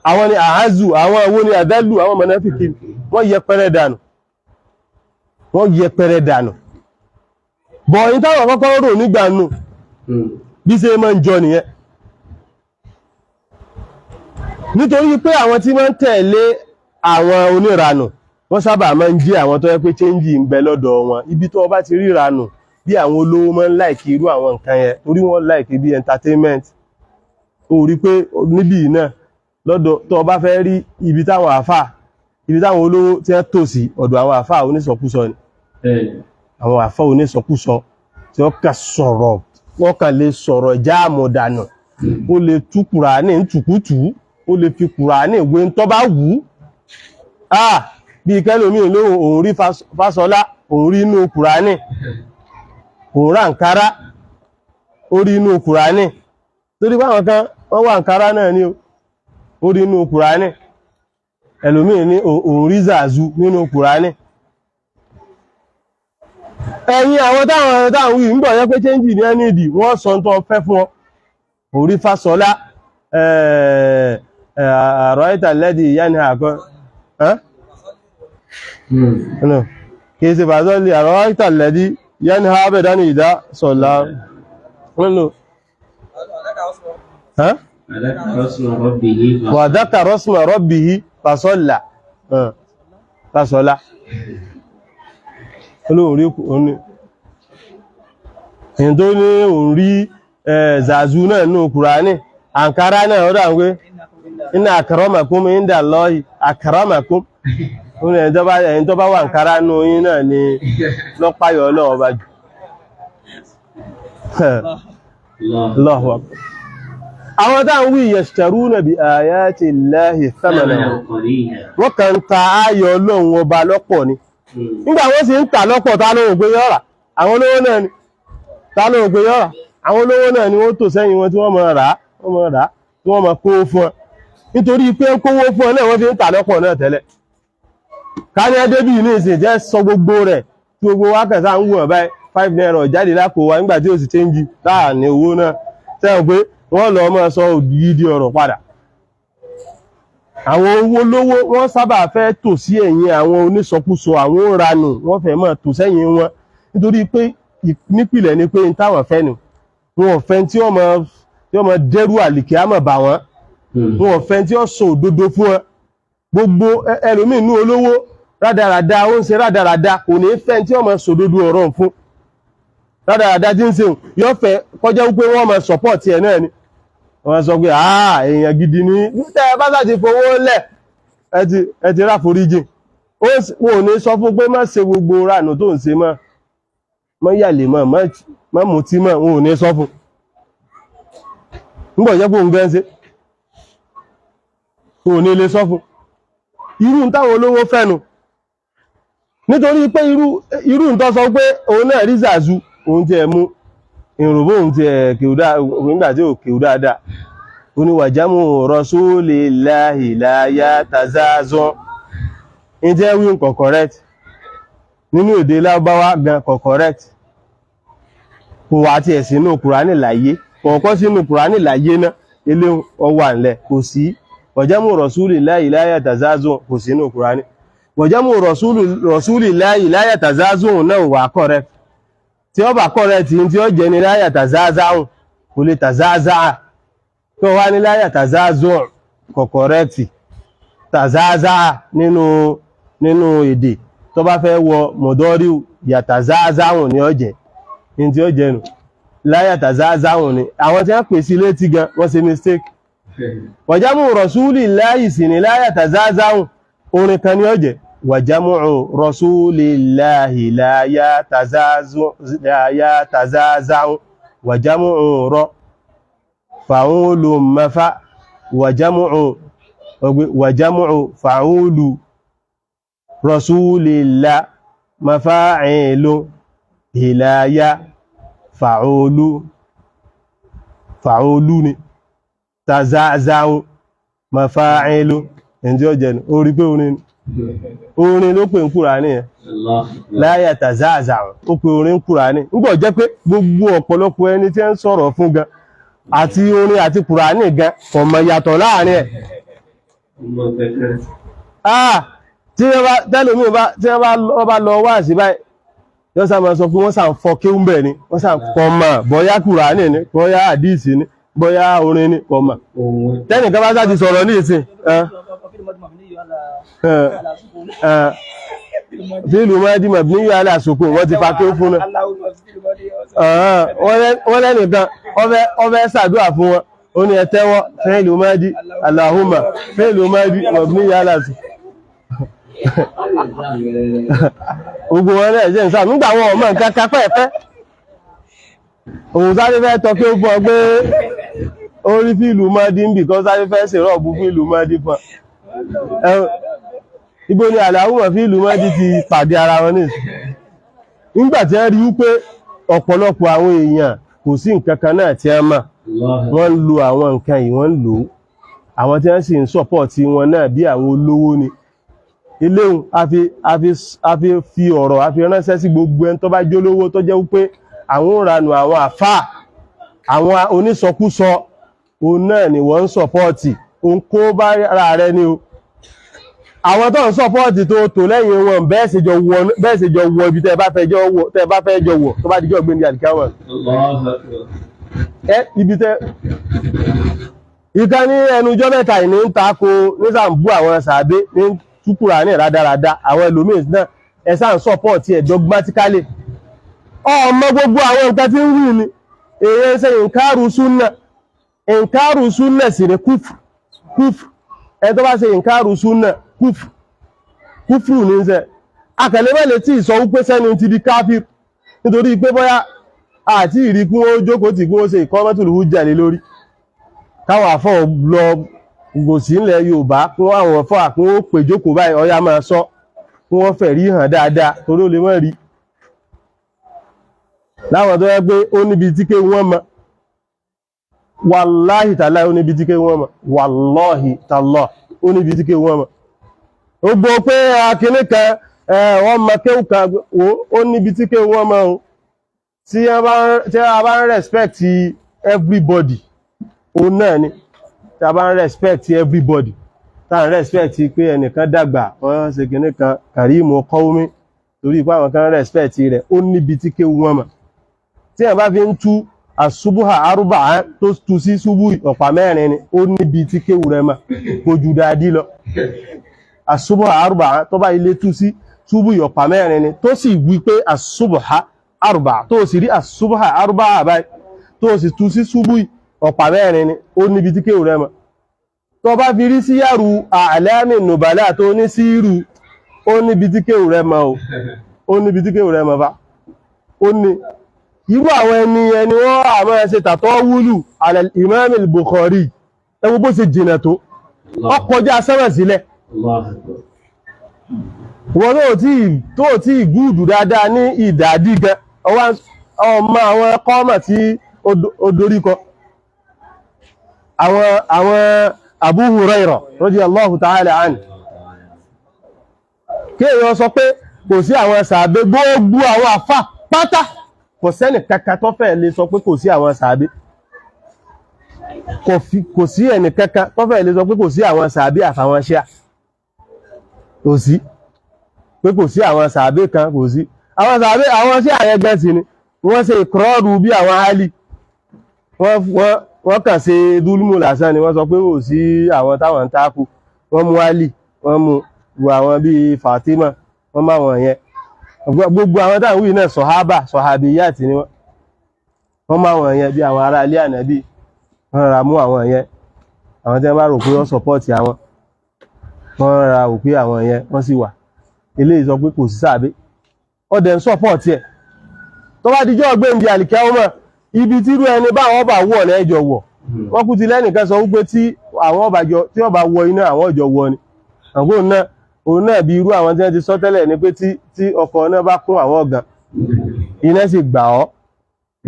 àwọn ní àázù àwọn owó ní àdálù àwọn mọ̀náfìkì wọ́n yẹpẹrẹ dànù bọ̀ yí táwọn kọ́kọ́ rò nígbà nù bí ṣe máa ń jọ nìyẹn nítorí pé àwọn tí máa ń tẹ̀lé àwọn oníranù wọ́n sábà máa ń jí àwọn tó yẹ pé chẹ́ńjì ń bẹ lọ́dọ̀ wọn ibi tó bá ti rí ranù bí àwọn olówó máa ń láìkì irú àwọn nǹkan yẹn torí wọ́n láìkì bí entertainment ó rí pé níbí náà lọ́dọ̀ tó bá fẹ́ rí ibi táwọn olówó tí wọ́n tò sí ọ̀dọ̀ àwọn àfà onísọkúsọ ni àwọn àfà onísọkúsọ tí wọ́n kà sọ̀rọ̀ wọ́n kà lè sọ̀rọ̀ jáàmù dànù ó lè tú Kùránì ń tùkútù ó lè fi Kùránì ìwé tó bá wù ú bí kẹ́lòmí olóhùn òun rí Fásọlá òun rí inú Kùránì òun rà Àǹkárá ó rí inú Kùránì torí báwọn kan wọ́n wà Àǹkárá náà ní ó rí inú Kùránì ẹlòmí ní òun rí Zàzú nínú Kùránì ẹ̀yin àwọn táwọn wí ń bọ̀ yẹ́ pé chẹ́ńjì ní ẹni ìdí wọ́n sọ tó fẹ́ fún ọ orí Fásọlá àrọ̀ ìtàlẹ́dì ìyá ni àkọ́ kìí ṣe fàzọ́lì àrọ̀ ìtàlẹ́dì ìyá ni ha bẹ̀ dání ìdá sọ̀lá wà dákà rọ́sùmọ̀ rọ́bìhí fàsọ́lá olóòrí òní èyí tó ní òun rí Zàzú náà ní Kùránì àǹkárá náà ó dà wé inna akramakum inda Allahi akramakum ó ní ẹni tó bá wà àǹkárá nù yín náà ni lọ́pàáyọ̀ Ọlọ́run ọba jù. Allahu akbar. Àwọn táwọn wí yashtaruna bi ayati Allahi thamanan wọ́n kàn ń ta ayọ̀ Ọlọ́run ọba lọ́pọ̀ ni. Nígbà wọ́n sì ń tà lọ́pọ̀ ta ló rò pé yọ́ra àwọn olówó náà ni ta ló rò pé yọ́ra àwọn olówó náà ni wọ́n tò sẹ́yìn wọn tí wọ́n máa rà tí wọ́n máa kówó fún ọ nítorí pé kówó fún ọ náà wọ́n fi ń tà lọ́pọ̀ náà tẹ́lẹ̀. Ká ní ẹdẹ́bì ní ìsìn jẹ́ sọ gbogbo rẹ̀ tí gbogbo wákàtí ń wọ̀n báyìí 5 naira jáde lápò wa nígbà tí ó sì chẹ́ńjì láàrin owó náà sẹ́wọ̀n pé wọ́n lọ máa sọ òdìdí ọ̀rọ̀ padà. Àwọn owó lówó wọ́n sábà fẹ́ tò sí ẹ̀yìn àwọn onísọkúsọ àwọn òranù wọ́n fẹ́ máa tò sẹ́yìn wọn nítorí pé nípìlẹ̀ ni pé táwọn fẹ́ ni wọn ò fẹ́ tí wọ́n máa dẹ́rù àlìkí àmọ̀ bà wọ́n wọn ò fẹ́ tí wọ́n sọ òdodo fún wọn. Gbogbo ẹlòmíì nú olówó rádaràda ó ń ṣe rádaràda kò ní fẹ́ tí wọ́n máa sọ òdodo ọ̀rọ̀ fún rádaràda tí ń ṣe yóò fẹ́ kọjá wípé wọ́n máa support ẹ̀ náà ni wọ́n sọ pé èèyàn gidi ní tẹ́ bá sáti fowó lẹ̀ ẹ ti ráforíjìn ó ní sọ fún pé má ṣe gbogbo ránù tó ń ṣe mọ́ yàlè mọ́ mutí mọ́ ó ní sọ fún nígbà jẹ́ pé òun gẹ́ ń ṣe ó ní lè sọ fún irú táwọn olówó fẹ́nu nítorí pé irú tó sọ pé òun náà rí zàzú òun ti ẹ̀ mú ìrùnbó òun ti ẹ̀ nígbà tí ò kéwú dáadáa oníwàjámù rasulillahi la yatazazun in jẹ́ wí nǹkan correct nínú èdè Lárúbáwá gan kò correct kò wá tí ẹ̀ sínú Kùránì láyé kọ̀ọ̀kọ́ sínú Kùránì láyé náà ilé ọwà ńlẹ̀ kò sí wàjámù rasulillahi la yatazazun kò sínú Kùránì wàjámù rasulillahi la yatazazun náà wà correct tí ó bá correct tí ó jẹ́ ní la yatazazun kò lè tazaza'a tó wá ní láyà tàzáàzọ́ kọ̀kọ̀rẹ́tì tàzáàzáà nínú èdè tó bá fẹ́ wọ mọ̀dọ́rí yàtàzáàzáhùn ní ọjẹ́ ní tí ó jẹnu láyà tàzáàzáhùn ní àwọn tí wọ́n pè sí létí gan wọ́n ṣe mistake wàjámù rasulillahi sí ní láyà tàzáàzáhùn orin kan ní ọjẹ́ wàjámù rasulillahi láyà tàzáàzáhùn wàjámù rọ fa'ulu mafa wàjámù fa'ulu rasulillah mafa'ilu hilaya fa'ulu ni tazaza'u mafa'ilu ẹni tí ó jẹ́ orí pé orin ló pè ń Kùránì ẹ̀ láyà tazaza'u ó pè orin ń Kùránì nígbà jẹ́ pé gbogbo ọ̀pọ̀lọpọ̀ ẹni tí ń sọ̀rọ̀ fún gan àti orin àti Kùránì gan kò mọ̀ yàtọ̀ láàrin ẹ̀. Tí wọ́n bá lọ wá sí báyìí yọ́ sá máa sọ pé wọ́n sá ń fọ́ kéwú bẹ̀ ni wọ́n sá ń kọ́ mọ̀ bọ́yá Kùránì ni bọ́yá àdíìsì ni bọ́yá orin ni kọ́ mọ̀ tẹ́nìkan bá sá ti sọ̀rọ̀ ní ìsìn fíìlù mọ́dí mabniyu ala sukun wọ́n ti fa kéwú fún náà wọ́n lẹ́nìkan ọfẹ́ ṣàdúrà fún wọn ó ní ẹ̀tẹ́wọ́ fíìlù mọ́dí Allahumma fíìlù mọ́dí mabniyu ala sukun gbogbo wọn náà jẹ́ ìsáà nígbà wọn ọmọ nǹkan kápẹ́ ẹ̀fẹ́ òun sáré fẹ́ tọ́ kéwú fún ọ pé ó rí fíìlù mọ́dí ń bì kọ́ sáré fẹ́ ṣèrọ́ọ̀bù fíìlù mọ́dí fún ọ ibo ni Allahumma fíìlù mọ́dí ti pàdé ara wọn nìsí nígbà tí wọ́n rí wípé ọ̀pọ̀lọpọ̀ àwọn èèyàn kò sí nǹkan kan náà tí wọ́n mọ̀ wọ́n ń lo àwọn nǹkan yìí wọ́n ń lò ó àwọn tí wọ́n sì ń sọ́pọ̀tì wọn náà bí àwọn olówó ni iléhùn a fi fi ọ̀rọ̀ a fi ránṣẹ́ sí gbogbo ẹni tó bá jólówó tó jẹ́ wípé àwọn òranù àwọn àfáà àwọn onísọkúsọ òun náà ni wọ́n ń sọ́pọ̀tì òun kó bá ara rẹ ni o àwọn tó ń sọ́pọ̀tì tó tò lẹ́yìn wọn bẹ́ẹ̀ sì jọ wọ ibi tẹ́ bá fẹ́ jọ wọ̀ tó bá dijọ́ gbéni àdìkáwọn ibi tẹ́ ìkan ní ẹnujọ́ mẹ́ta ìní ń tako ní sàmbú àwọn sàbé ní túkùrà ní rádaràda àwọn ẹlòmíì náà ẹ̀sà ń sọ́pọ̀tì ẹ̀ dogmatically ọmọ gbogbo àwọn nǹkan tí ń wù ní èyí ṣe ìkárù súnnà ìǹkárù súnnà sí ní kúfù ẹ tó bá ṣe ìǹkárù súnnà kúfù ní ṣe akẹ̀lẹ́mẹ́lẹ̀ tí ìsọ wípé sẹ́ni ti di káfíìr nítorí pé bóyá àti ìrìkún ó jókòó tí kún ó ṣe ìkọ́mẹ́tùlù hujja lé lórí káwọn àfọ́ lọ gòsí ilẹ̀ Yorùbá kún àwọn fọ́ àkún ó pè jókòó báyìí ọya máa sọ kún wọ́n fẹ̀ rí hàn dáadáa torí ó lè mọ́ rí láwọn tó yẹ pé ó níbi tí ké wọ́n mọ̀ wàláhì tàlá ó níbi tí ké wọ́n mọ̀ wàláhì tàlá ó níbi tí ké wọ́n mọ̀ ó gbọ́ pé akíní kan wọ́n mọ̀ kéwù kan ó níbi tí ké wọ́n mọ̀ o tí a bá ń respect everybody ó náà ni tí a bá ń respect everybody tá ń respect pé ẹnìkan dàgbà wọ́n ṣe kíní kan kàrímù kọ́wọ́mí torí pé àwọn kan respect rẹ̀ ó níbi tí ké wọ́n mọ̀ tí a bá fi ń tú àṣubúhà arúbà tó tú sí ṣubú ọ̀pá mẹ́rin ni ó níbi tí kéwù rẹ̀ mọ̀ kò jù dáadí lọ àṣubúhà arúbà tó bá ilé tú sí ṣubú ọ̀pá mẹ́rin ni tó sì wí pé àṣubúhà arúbà tó sì rí àṣubúhà arúbà àbáyé tó sì tú sí ṣubú ọ̀pá mẹ́rin ni ó níbi tí kéwù rẹ̀ mọ̀ tó bá fi rí sí yàrù àlámì nùbàlá tó ní sí irú ó níbi tí kéwù rẹ̀ mọ̀ ó níbi tí kéwù rẹ̀ mọ̀ bá ó ní irú àwọn ẹni wọ́n àmọ́ ẹsẹ̀ tàtọ́ wúlù alal Imam al-Bukhari ẹwọ bó ṣe jìnà tó ọkọjá sẹ́mẹ̀ sílẹ̀ wọ́n tó tí gúùdù dáadáa ní ìdádí gan ọmọ àwọn kọ́mọ̀ tí ó doríkọ àwọn Abu Hurairah radiyallahu ta'ala anhu kéèyàn sọ pé kò sí àwọn sàábé gbogbo àwọn àfà pátá kò sẹ́nì kankan tó fẹ́ lè sọ pé kò sí àwọn sàábé kò sí ẹni kankan tó fẹ́ lè sọ pé kò sí àwọn sàábé àfàwọn ṣíà kò sí pé kò sí àwọn sàábé kan kò sí àwọn sàábé àwọn ṣíà ẹgbẹ́ sí ni wọ́n ṣe ìkọ́rọ̀rù bí àwọn Àlì wọ́n kàn ṣe dúlùmù lásán ni wọ́n sọ pé kò sí àwọn táwọn ń tákù wọ́n mú Àlì wọ́n mú àwọn bíi Fatima wọ́n má wọn yẹn gbogbo àwọn táwọn wí náà sọ̀hábíyàtì ni wọ́n má wọn yẹn bí àwọn ará ilé ànábì wọ́n ra mú àwọn yẹn àwọn tí wọ́n bá rò pé wọ́n sọpọ́ọ̀tì àwọn wọ́n ra rò pé àwọn yẹn wọ́n sì wà eléyìí sọ pé kò sí sàábé ọdẹ ń sọpọ́ọ̀tì ẹ̀ tó bá dijọ́ ọgbẹ́ndì àlìkẹ́ ọmọ ibi tírú ẹni báwọn ọba wọ̀ lẹ́jọ wọ̀ wọ́n kú ti lẹ́nìkan sọ wípé tí ọba wọ iná àwọn ọjọ́ wọ ni àgbóhùn náà òun náà bí irú àwọn tí wọ́n ti sọ tẹ́lẹ̀ ní pé tí ọkọ̀ náà bá kún àwọn ọ̀gàn iná sì gbà ọ́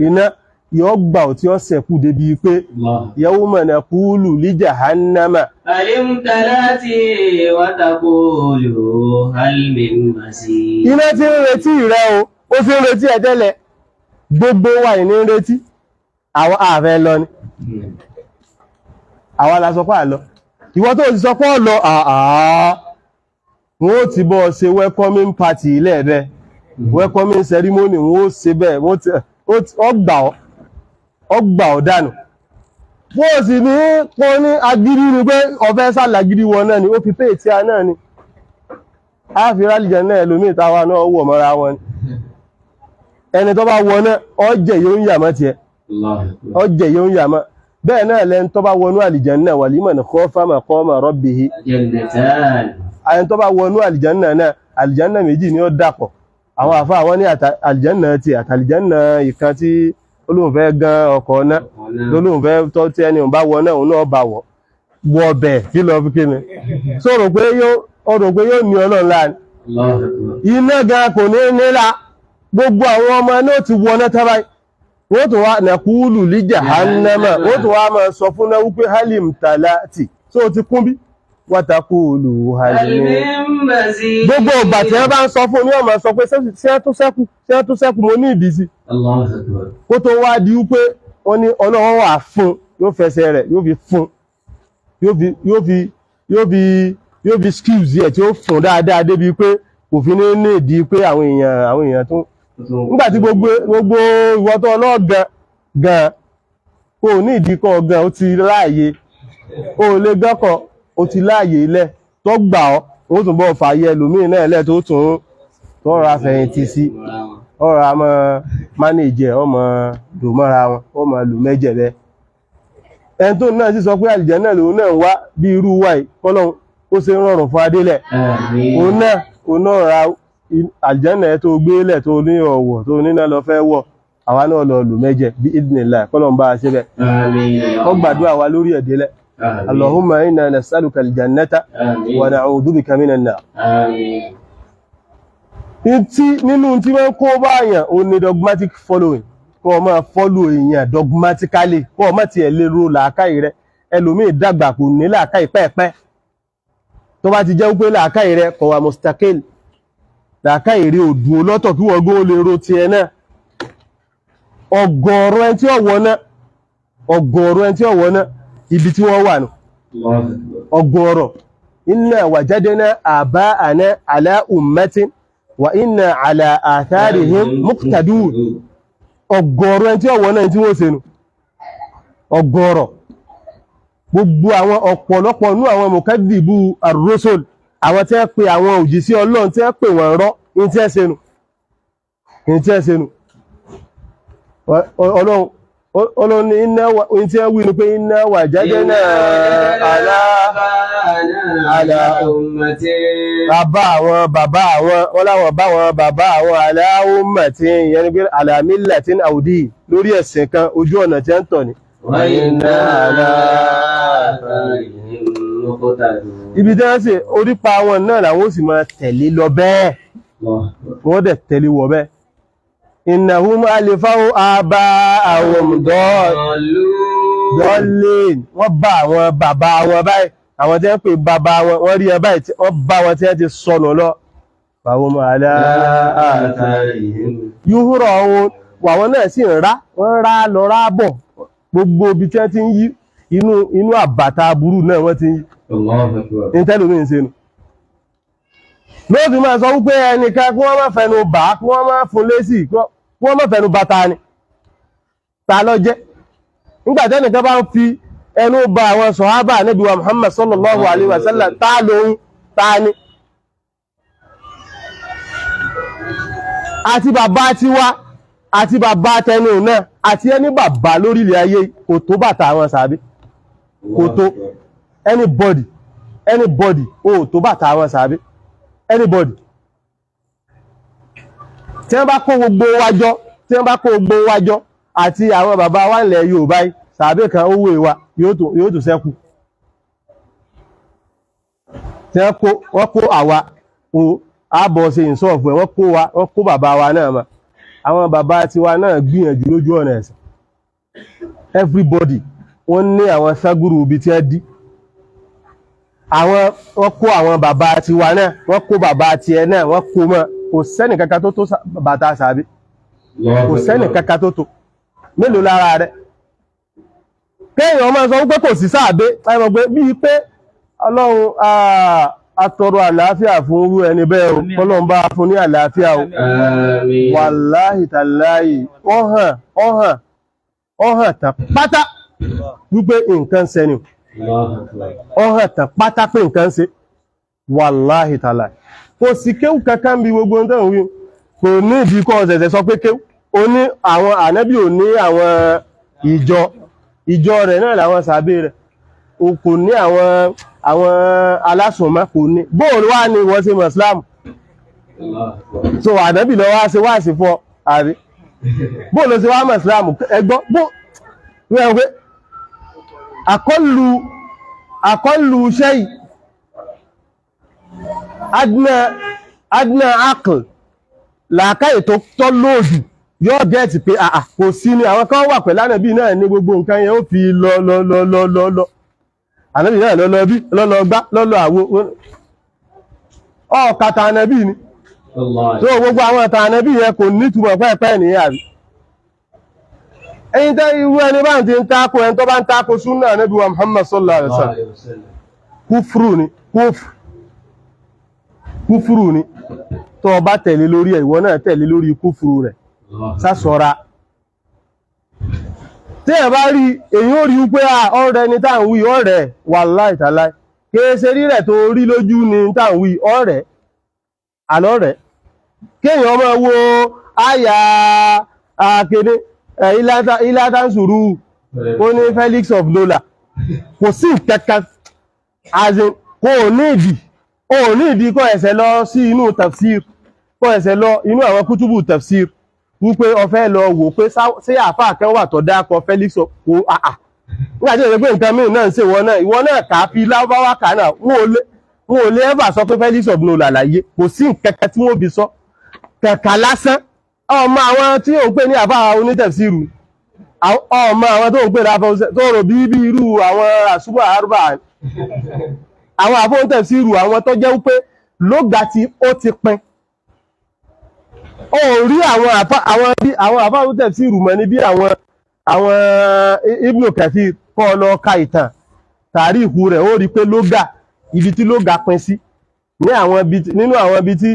iná yóò gbà ọ́ tí ó sẹ̀kú débi pé yawma naqulu li jahannama alimtalati wa taqulu hal min mazid. iná tí ń retí rẹ o ó fi ń retí ẹ tẹ́lẹ̀ gbogbo wa ní ń retí àwọn ààfẹ́ lọ ni àwọn alasọpá lọ ìwọ tó ti sọ pé lọ wọ́n ó ti bọ́ ṣe welcoming party ilẹ̀ rẹ̀ welcoming ceremony wọ́n ó ṣe bẹ́ẹ̀ ọgbà ọ̀ dànù wọ́n sì ní pọ́n ní agídí ni pé ọ̀fẹ́ sàlàgídí wọn náà ni ó fi pé tí a náà ni a fi rálìjẹ náà lómi ìtawà náà wọ̀ mọ́ra wọn ni ẹni tó bá wọ náà ọjẹ̀ yóò ń yàmọ́ tiẹ̀ ọjẹ̀ yóò ń yàmọ́ bẹ́ẹ̀ náà lẹ́ni tó bá wọnú àlìjánà wà liman khafa maqama rabbihi àyẹn tó bá wọnú àlìjánà náà àlìjánà méjì ni ó dàpọ̀ àwọn àfá àwọn ní àlìjánà ti àtàlìjánà ìkan tí olóhùnfẹ́ gan ọkọ̀ náà lólóhùnfẹ́ tó tí ẹni bá wọ náà òun náà bá wọ bẹ̀ kí lọ fi kíni so rò pé yóò ní ọlọ́run láàrin iná gan kò ní nílá gbogbo àwọn ọmọ náà ti wọ náà tábáyì wọ́n tó wá nàkúlù lí jahannama wọ́n tó wá máa sọ fún náà wípé halim talati tó ti kún bí wátàkúlù halim gbogbo ọgbà tí wọ́n bá ń sọ fún ní ọmọ sọ pé ṣé tó sẹ́kù mo ní ìdísí kó tó wá di wípé wọ́n ní ọlọ́wọ́ wà fún yóò fẹsẹ̀ rẹ̀ yóò fi fún yóò fi skills ẹ̀ tí ó fún dáadáa débi pé kò fi ní ìdí pé àwọn èèyàn tó nígbàtí gbogbo ìwọ́tọ́ ọlọ́gàn gan kò ní ìdíkọ̀ gan ó ti láàyè ó lè gọ́kọ̀ ó ti láàyè ilẹ̀ tó gbà ọ́ ó tún bọ́ fàyẹ ẹlòmíì náà lẹ́ tó tún tọ́ra fẹ̀yìntì sí ọ̀rọ̀ àmọ́ mánéjì ẹ̀ ọmọ lò mọ́ra wọn ọmọ lò mẹ́jẹ̀ bẹ́ ẹni tó náà sì sọ pé àlìjánnà lòun náà wá bí irú wa yìí kọ́lọ́hun ó ṣe ń rọrùn fún adélẹ̀ òun náà ra àlìjánnà ẹ̀ tó gbélẹ̀ tó ní ọ̀wọ̀ tó níná lọ fẹ́ wọ̀ àwa náà lọ lù mẹ́jẹ bí idhnillah kọ́lọ́hun bá a ṣe bẹ́ẹ̀ ó gbàdúrà wa lórí ẹ̀dẹ́lẹ̀ Allahumma inna nas'aluka al-jannata wa na'udhu bika minan nar. Nínú tí wọ́n kó báyàn ó ní dogmatic following kó o máa follow èèyàn dogmatically kó o má tiẹ̀ lè ro làákàyè rẹ ẹlòmíì dàgbà kò ní làákàyè pẹ́ẹ̀pẹ́ tó bá ti jẹ́ wípé làákàyè rẹ kò wà mustaqil làákàyè rẹ ò dúró lọ́tọ̀ kí wọ́n gbó lè ro tiẹ̀ náà ọ̀gọ̀ọ̀rọ̀ ẹni tí ó wọ̀ náà ibi tí wọ́n wà nù ọ̀gọ̀ọ̀rọ̀ inna wajadna aba'ana ala ummatin wa inna ala atharihim muqtadun ọ̀gọ̀ọ̀rọ̀ ẹni tí ọ̀wọ̀ náà tí wọ́n ṣe nù ọ̀gọ̀ọ̀rọ̀ gbogbo àwọn ọ̀pọ̀lọpọ̀ nú àwọn mukadibu ar-rusul àwọn tí wọ́n pe àwọn òjíṣẹ́ Ọlọ́run tí wọ́n pè wọ́n rọ́ ní tí wọ́n ṣe nù Ọlọ́run ní iná ní tí wọ́n wí ní pé iná wajadna ala bàbá àwọn wọ́n láwọn bá wọn bàbá àwọn ala ummatin ìyẹn ni pé ala millatin awdi lórí ẹ̀sìn kan ojú ọ̀nà tí ń tọ̀ ní ibi tí wọ́n sì orípa wọn náà làwọn ó sì máa tẹ̀lé lọ bẹ́ẹ̀ wọ́n dẹ̀ tẹ̀lé wọ bẹ́ẹ̀ innahum alifahu aba'ahum dọ́ọ̀lìn wọ́n bá àwọn bàbá wọn báyìí àwọn tí wọ́n pè bàbá wọn wọ́n rí ẹ báyìí wọ́n bá wọn tí wọ́n ti sọnù lọ fahum ala atharihim yuhra'un wàwọn náà sì ń rá wọ́n rá lọ rá bọ̀ gbogbo ibi tí wọ́n ti ń yí inú àbàtà burú náà wọ́n ti ń yí ní tẹ́lómi ń senu lóòtú máa sọ wípé ẹnìkan kí wọ́n má fẹnu bà kí wọ́n má fún lésì kí wọ́n má fẹnu bà ta ni ta ló jẹ́ nígbàtí ẹnìkan bá ń fi ẹnu bà àwọn sọ̀hábà Ànábì wa Muhammad sallallahu alaihi wasallam ta lóhun ta ni àti bàbá tiwa àti bàbá tẹnu náà àti ẹni bàbá lórí ilẹ̀ ayé kò tó bàtà àwọn sàbí kò tó anybody ó tó bàtà àwọn sàbí anybody tí wọ́n bá kó gbogbo wájọ́ àti àwọn bàbá wa nílẹ̀ Yorùbá sàbí kan owó ìwà yóò tó ṣẹ́kù tí wọ́n kó àwa àbọ̀ ṣe ìṣọ́ọ̀fù ẹ̀ wọ́n kó bàbá wa náà ma àwọn bàbá tiwa náà gbìyànjú lójú ọ̀nà ẹ̀sìn everybody wọ́n ní àwọn ságúrù ibi tí wọ́n dí wọ́n kó àwọn bàbá tiwa náà wọ́n kó bàbá tiẹ̀ náà wọ́n kó mọ́ kò sẹ́nì kankan tó tó bàtà sàbí kò sẹ́nì kankan tó tó mélòó lára rẹ̀ kéèyàn máa sọ wípé kò sí sàbí ẹmọ̀ pé bíi pé Ọlọ́run atọrọ àlàáfíà fún irú ẹni bẹ́ẹ̀ o Ọlọ́run bá fún ní àlàáfíà o wàláhì tàláhì ọ̀hàn tàn pátá wípé nǹkan sẹ́ni ọ̀hàn tàn pátá pé nǹkan ṣe wàláhì tàláhì kò sí kéwù kankan bí gbogbo tó ń wí kò ní ìdí kọ́ ọ̀sẹ̀sẹ̀ sọ pé kéwù ó ní àwọn ànábì ò ní àwọn ìjọ rẹ̀ náà làwọn sàbí rẹ̀ kò ní àwọn alásùnmọ́ kò ní bóòlù wá ní wọ́n ṣe mọ̀sílámù so ànábì lọ wá ṣe wáàsí fún àrí bóòlù ṣe wá mọ̀sílámù ẹgbọ́n wọ́n pé àkọlù ṣẹ́yì adna aql làákàyè tó tọ́ lóòdù yóò gẹ́ẹ̀tì pé kò sí ní àwọn kan wà pẹ̀lú ànábì náà ní gbogbo nǹkan yẹn ó fi lọ ànábì náà lọ́lọ́ bí lọ́lọ́ gbá lọ́lọ́ àwo ọ̀kàtà ànábì ni tó gbogbo àwọn ọ̀tà ànábì yẹn kò nítumọ̀ pẹ́ẹ̀pẹ́ ní àrí ẹ̀yin tẹ́ irú ẹni bá ń ti ń tako ẹni tó bá ń tako súnà ànábì wa Muhammad sallallahu alaihi wasallam kúfùrù ni tó bá tẹ̀lé lórí ẹ̀ ìwọ náà tẹ̀lé lórí kúfùrù rẹ̀ sásọ́ra tí ẹ̀ bá rí èyí ó rí wípé ọ̀rẹ́ ni táà ń wí ọ̀rẹ́ wàláhì tàláhì kéèṣe rí rẹ̀ tó rí lójú ni táà ń wí ọ̀rẹ́ àlọ́rẹ́ kéèyàn máa wo àyà akéde ìlàtàǹsùrù ó ní Felix of Lola kò sí nǹkankan azin kò ní ìdí kó ẹsẹ̀ lọ sí inú tafsir kó ẹsẹ̀ lọ inú àwọn kútùbù tafsir wípé ó fẹ́ lọ wò pé ṣé àfáà kan wà tó dákọ Felix kò nígbà tí ó ṣe pé nǹkan mìíràn náà ń ṣe ìwọ náà kà á fi lábáwá kà náà wọn ò lè ẹ́fà sọ pé Felix ọ̀bùnú làlàyé kò sí nǹkankan tí wọ́n fi sọ kẹ̀kà lásán ọmọ àwọn tí ó ń pè ní àfáà onítafsiru ọmọ àwọn tó ń pè láfọ́ tó rò bí irú àwọn àṣùbọ̀ àrùbà àwọn àfóúntafsiru àwọn tó jẹ́ wípé lóga tí ó ti pin ó rí àwọn àfóúntafsiru mọ́ ní bí àwọn Ibn Kathir kọ́ lọ ka ìtàn tàríìkù rẹ̀ ó rí pé lóga ibi tí lóga pin sí nínú àwọn ibi tí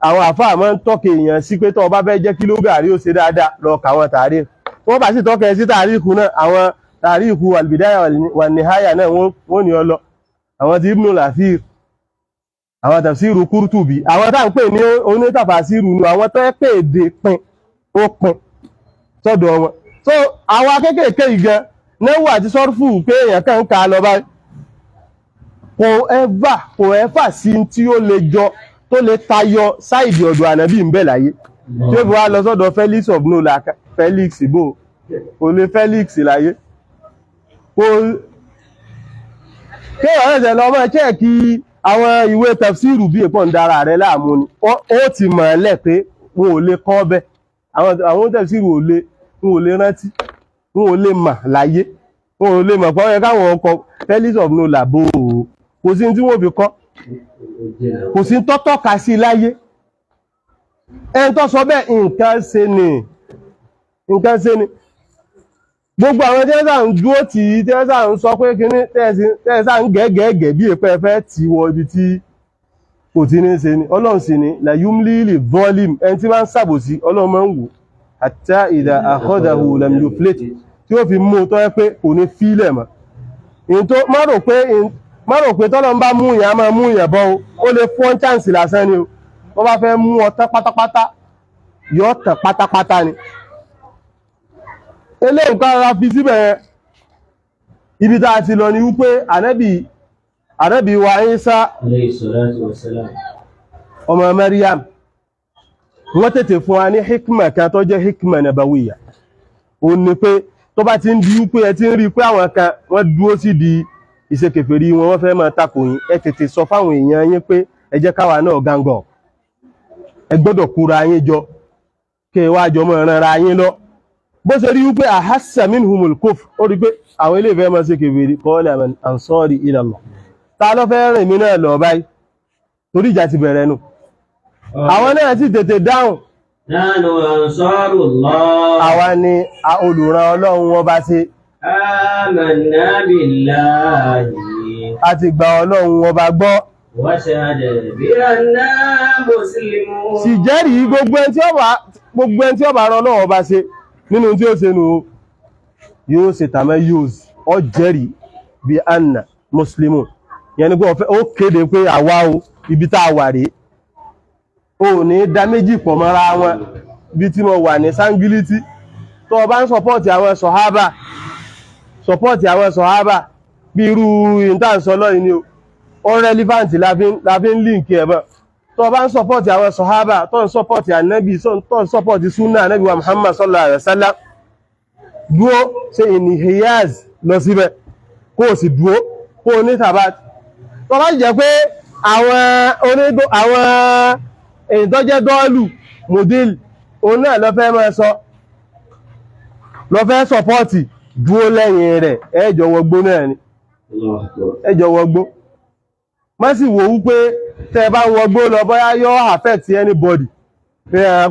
àwọn àfáà máa ń tọ́kẹ̀ èèyàn sí pé tó bá fẹ́ jẹ́ kí lóga rí ó ṣe dáadáa lọ kàwọn tàríìkù wọ́n bá sì tọ́kẹ̀ sí tàríìkù náà àwọn tàríìkù al-Bidaya wan-Nihaya náà wọ́n ní ọlọ àwọn tí Ibn al-Athir àwọn tafsiru Qurtubi àwọn tá ń pè ní onítàfàsírù ní àwọn tó pè èdè pin ó pin sọ́dọ̀ wọn so àwọn akékèké ìgan náwó àti sọ́rfù pé èèyàn kàn ń ka lọ báyìí kò ẹ́fà sí tí ó lè jọ tó lè tayọ sáìdì ọ̀dọ̀ ànábì ń bẹ láyé tí ó fi wá lọ sọ́dọ̀ Felix ọ̀bùnú làkà Felix ìbò kò lè Felix láyé kéèyàn ẹ̀sẹ̀ lọ mọ́ chẹ́ẹ̀kì àwọn ìwé tafsiru bí èpọ̀ ń dára rẹ̀ láàmú ni ó ti mọ̀ ẹ́lẹ̀ pé wọn ò lè kọ́ bẹ́ àwọn tafsiru wọn ò lè rántí wọn ò lè mà láyé wọn ò lè mọ̀ pé ó yẹ káwọn ọkọ̀ Felix of no labo kò sí tí wọ́n fi kọ́ kò sí tọ́tọ́ka sí láyé ẹni tó sọ bẹ́ẹ̀ nǹkan ṣe ni gbogbo àwọn tẹ́sà ń dúó tí tẹ́sà ń sọ pé kíní tẹ́sà ń gẹ́gẹ́gẹ́ bí èpẹ́ fẹ́ ti wọ ibi tí kò tí ní ṣe ni ọlọ́run sì ni la yumlili volume ẹni tí máa ń sàbòsí ọlọ́run máa ń wò hatta idha akhadahu lam yuflit tí ó fi mú tó yẹ pé kò ní fílẹ̀ mọ́ má rò pé tọ́lọ́ ń bá mú yàn á máa mú yàn bọ́ ó lè fún chance lásán ni o wọ́n bá fẹ́ mú ọtán pátápátá yọ tàn pátápátá ni ilé nǹkan ara fi síbẹ̀ ibi tá a ti lọ ni wípé ànábì wa Ìsá ọmọ Maryam wọ́n tètè fún wa ní hikma kan tó jẹ́ hikma nabawiyya ó ní pé tó bá ti ń di wípé ẹ ti ń rí pé àwọn kan wọ́n dúró sí di ìṣekèfèrí wọn wọ́n fẹ́ máa takò yín ẹ tètè sọ fáwọn èèyàn yín pé ẹ jẹ́ káwa náà gangọ̀ ẹ gbọ́dọ̀ kóra yín jọ kí wá jọ mọ́ ẹ̀rànra yín lọ bó ṣe rí wípé ahassa minhumul kufr ó rí pé àwọn ilé ìfẹ́ máa ṣe kèfèrí qala man ansari ila Allah ta ló fẹ́ rìn mí náà lọ báyìí torí ìjà ti bẹ̀rẹ̀ nù àwọn náà sì tètè dáhùn nahnu ansarullah àwa ni olùràn ọlọ́run wọn bá ṣe amanna billahi àti gba ọlọ́run wọn bá gbọ́ wa shahada bi anna muslimun sì jẹ́rìí gbogbo ẹni tí ó bá rán ọlọ́run bá ṣe nínú tí ó ṣe nù yóò ṣe tàmẹ́ yóò ọ jẹ́rìí bí anna muslimun yẹn ni pé ó kéde pé àwa o ibi tá a wà rèé o ní dá méjì pọ̀ mọ́ra wọn bí tí mo wà ní sangiliti tó o bá ń sọpọ́ọ̀tì àwọn sọ̀hábà bí irú ìntànsọ lọ́yìn ni ó rẹ́lífàǹtì láfi ń líǹkì ẹ̀bọ̀ tó o bá ń sọpọ́ọ̀tì àwọn sọ̀hábà tó ń sọpọ́ọ̀tì ànábì tó ń sọpọ́ọ̀tì súnà ànábì wa Muhammad sallallahu alaihi wasallam dúó ṣe ìnìhìyàz lọ síbẹ̀ kó o sì dúó kó o ní tàbát tó bá jẹ́ pé àwọn èyí tó jẹ́ dọ́ọ̀lù mòdíl òun náà lọ fẹ́ máa sọ lọ fẹ́ sọpọ́ọ̀tì dúó lẹ́yìn rẹ̀ ẹjọ́ wọgbó náà ni ẹjọ́ wọgbó má sì wò wípé tẹ́ bá ń wọgbó lọ bóyá yóò affect anybody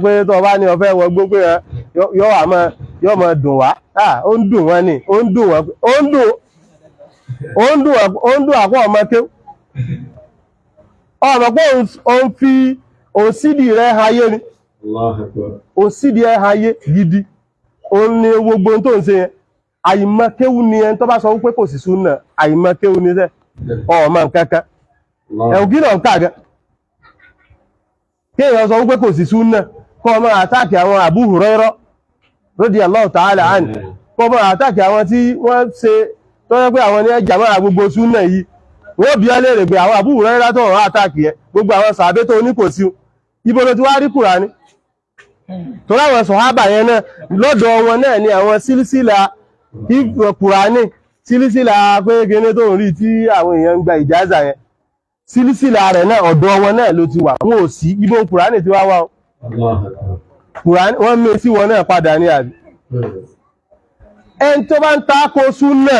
pé tó bá ní ó fẹ́ wọgbó pé yóò máa dùn wá ó ń dùn wọ́n ni ó ń dùn àpọ̀ ọmọ kéw ọmọ pé ó ń fi òsídì rẹ̀ hayé ni òsídì rẹ̀ hayé gidi ó ní gbogbo tó ń ṣe yẹn àìmọ̀kéwú ni ẹni tó bá sọ wípé kò sí súnà àìmọ̀kéwú ni sẹ́ ọmọ nǹkankan ẹ̀wù kí náà ń kàgẹ́ kí èèyàn sọ wípé kò sí súnà kọ́ ọmọ àtàkì àwọn Abu Hurairah radiyallahu ta'ala anhu kọ́ ọmọ àtàkì àwọn tí wọ́n ṣe tó yẹ pé àwọn ní ẹjà máa gbogbo súnà yìí wọ́n bí ọ léèrè pé àwọn Abu Hurairah tó wọ́n àtàkì ẹ gbogbo àwọn sàábé tó ní kò sí ibo ló ti wá rí Kùránì tó láwọn sọ̀hábà yẹn náà lọ́dọ̀ wọn náà ni àwọn sílísílà Kùránì sílísílà pé gẹ́gẹ́ tó ń rí tí àwọn èèyàn ń gba ìjáza yẹn sílísílà rẹ̀ náà ọ̀dọ̀ wọn náà ló ti wà wọn ò sí ibo Kùránì ti wá wá Kùránì wọ́n mú sí wọn náà padà ní àbí ẹni tó bá ń tako súnà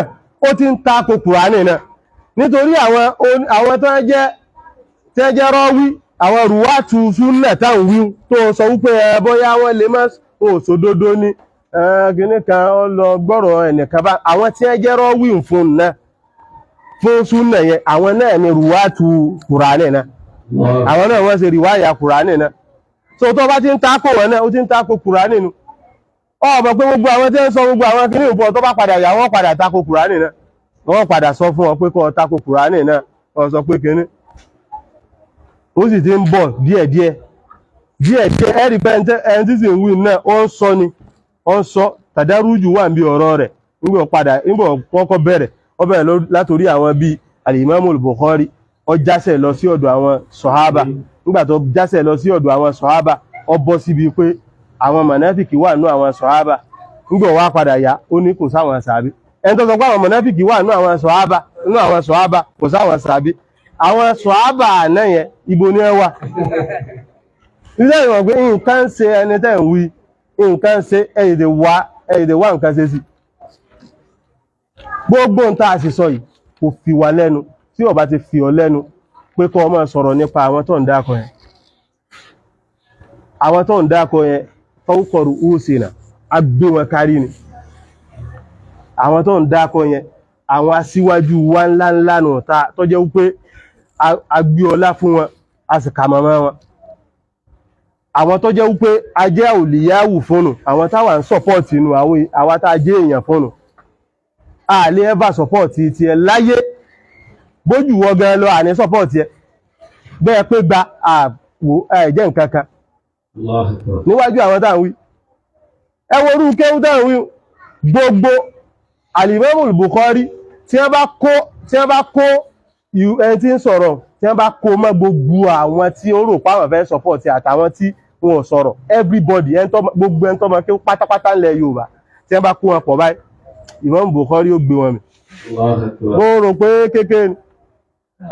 ó ti ń tako Kùránì náà nítorí àwọn tó jẹ́ rọ́wí àwọn rùwátù súnà táwọn wí tó sọ wípé bóyá wọ́n lè má òsòdodo ní gíní kan ó lọ gbọ́rọ̀ ẹnìkan bá àwọn tí jẹ́ rọ́wí fún súnà yẹn àwọn náà ni rùwátù Kùránì náà àwọn náà wọ́n ṣe rìwáyà Kùránì náà so tó bá ti ń tako wọn náà ó ti ń tako Kùránì nù ọmọ pé gbogbo àwọn tí ń sọ gbogbo àwọn kìnnì ìfọ́ tó bá padà yà wọ́n padà tako Kùránì náà wọ́n padà sọ fún ọ pé kọ́ tako Kùránì náà wọ́n sọ pé kìnnì ó sì ti ń bọ̀ díẹ̀díẹ̀ ẹ̀rì pé ẹni tí sì ń wí náà ó ń sọ ni ó ń sọ tàdárújù wà níbi ọ̀rọ̀ rẹ̀ nígbà kọ́kọ́ bẹ̀rẹ̀ ó bẹ̀rẹ̀ látorí àwọn bíi Al-Imamul Bukhari ó jásẹ̀ lọ sí ọ̀dọ̀ àwọn sọ̀hábà nígbà tó jásẹ̀ lọ sí ọ̀dọ̀ àwọn sọ̀hábà ó bọ́ síbi pé àwọn mọ̀náfìkì wà nú àwọn sọ̀hábà nígbà wá padà yá ó ní kò sáwọn sàábí ẹni tó sọ pé àwọn mọ̀náfìkì wà nú àwọn sọ̀hábà kò sáwọn sàábí àwọn sọ̀hábà àná yẹn ibo ní ẹ wà ilé ìwọ̀n pé nǹkan ṣe ẹni tẹ́ ń wí nǹkan ṣe ẹ̀yẹ̀dẹ̀ wá nǹkan ṣe sí gbogbo ń tá a sì sọ yìí kò fi wà lẹ́nu tí ó bá ti fi ọ lẹ́nu pé kọ́ ọmọ sọ̀rọ̀ nípa àwọn tó ń dákọ yẹn àwọn tó ń dákọ yẹn fọ́nkọ̀rù úsìnà agbé wọn kárí ni àwọn tó ń dákọ yẹn àwọn aṣíwájú wa ńláńlá nù tó jẹ́ wípé agbé ọlá fún wọn a sì kà mọ́mọ́ wọn àwọn tó jẹ́ wípé a jẹ́ òlìyáwù fónù àwọn táwà ń sọ́pọ̀tì inú àwọn tá a jẹ́ èèyàn fónù a lè ẹ́bà sọ́pọ̀tì ti ẹ láyé bójú wọ gan lọ àní sọ́pọ̀tì ẹ bẹ́ẹ̀ pé gba àwò ẹ̀jẹ̀ nǹkan kan níwájú àwọn táwọn wí ẹ wo orú kéwú táwọn wí gbogbo Al-Imamul Bukhari tí wọ́n bá kó ẹni tí ń sọ̀rọ̀ tí wọ́n bá kó mọ́ gbogbo àwọn tí ó rò páwọn fẹ́ sọ́pọ̀tì àtàwọn tí wọn sọ̀rọ̀ everybody gbogbo ẹni tó mọ̀ kí pátápátá ńlẹ̀ Yorùbá tí wọ́n bá kó wọn pọ̀ báyìí Imam Bukhari ó gbé wọn mì mo rò pé kékeré ni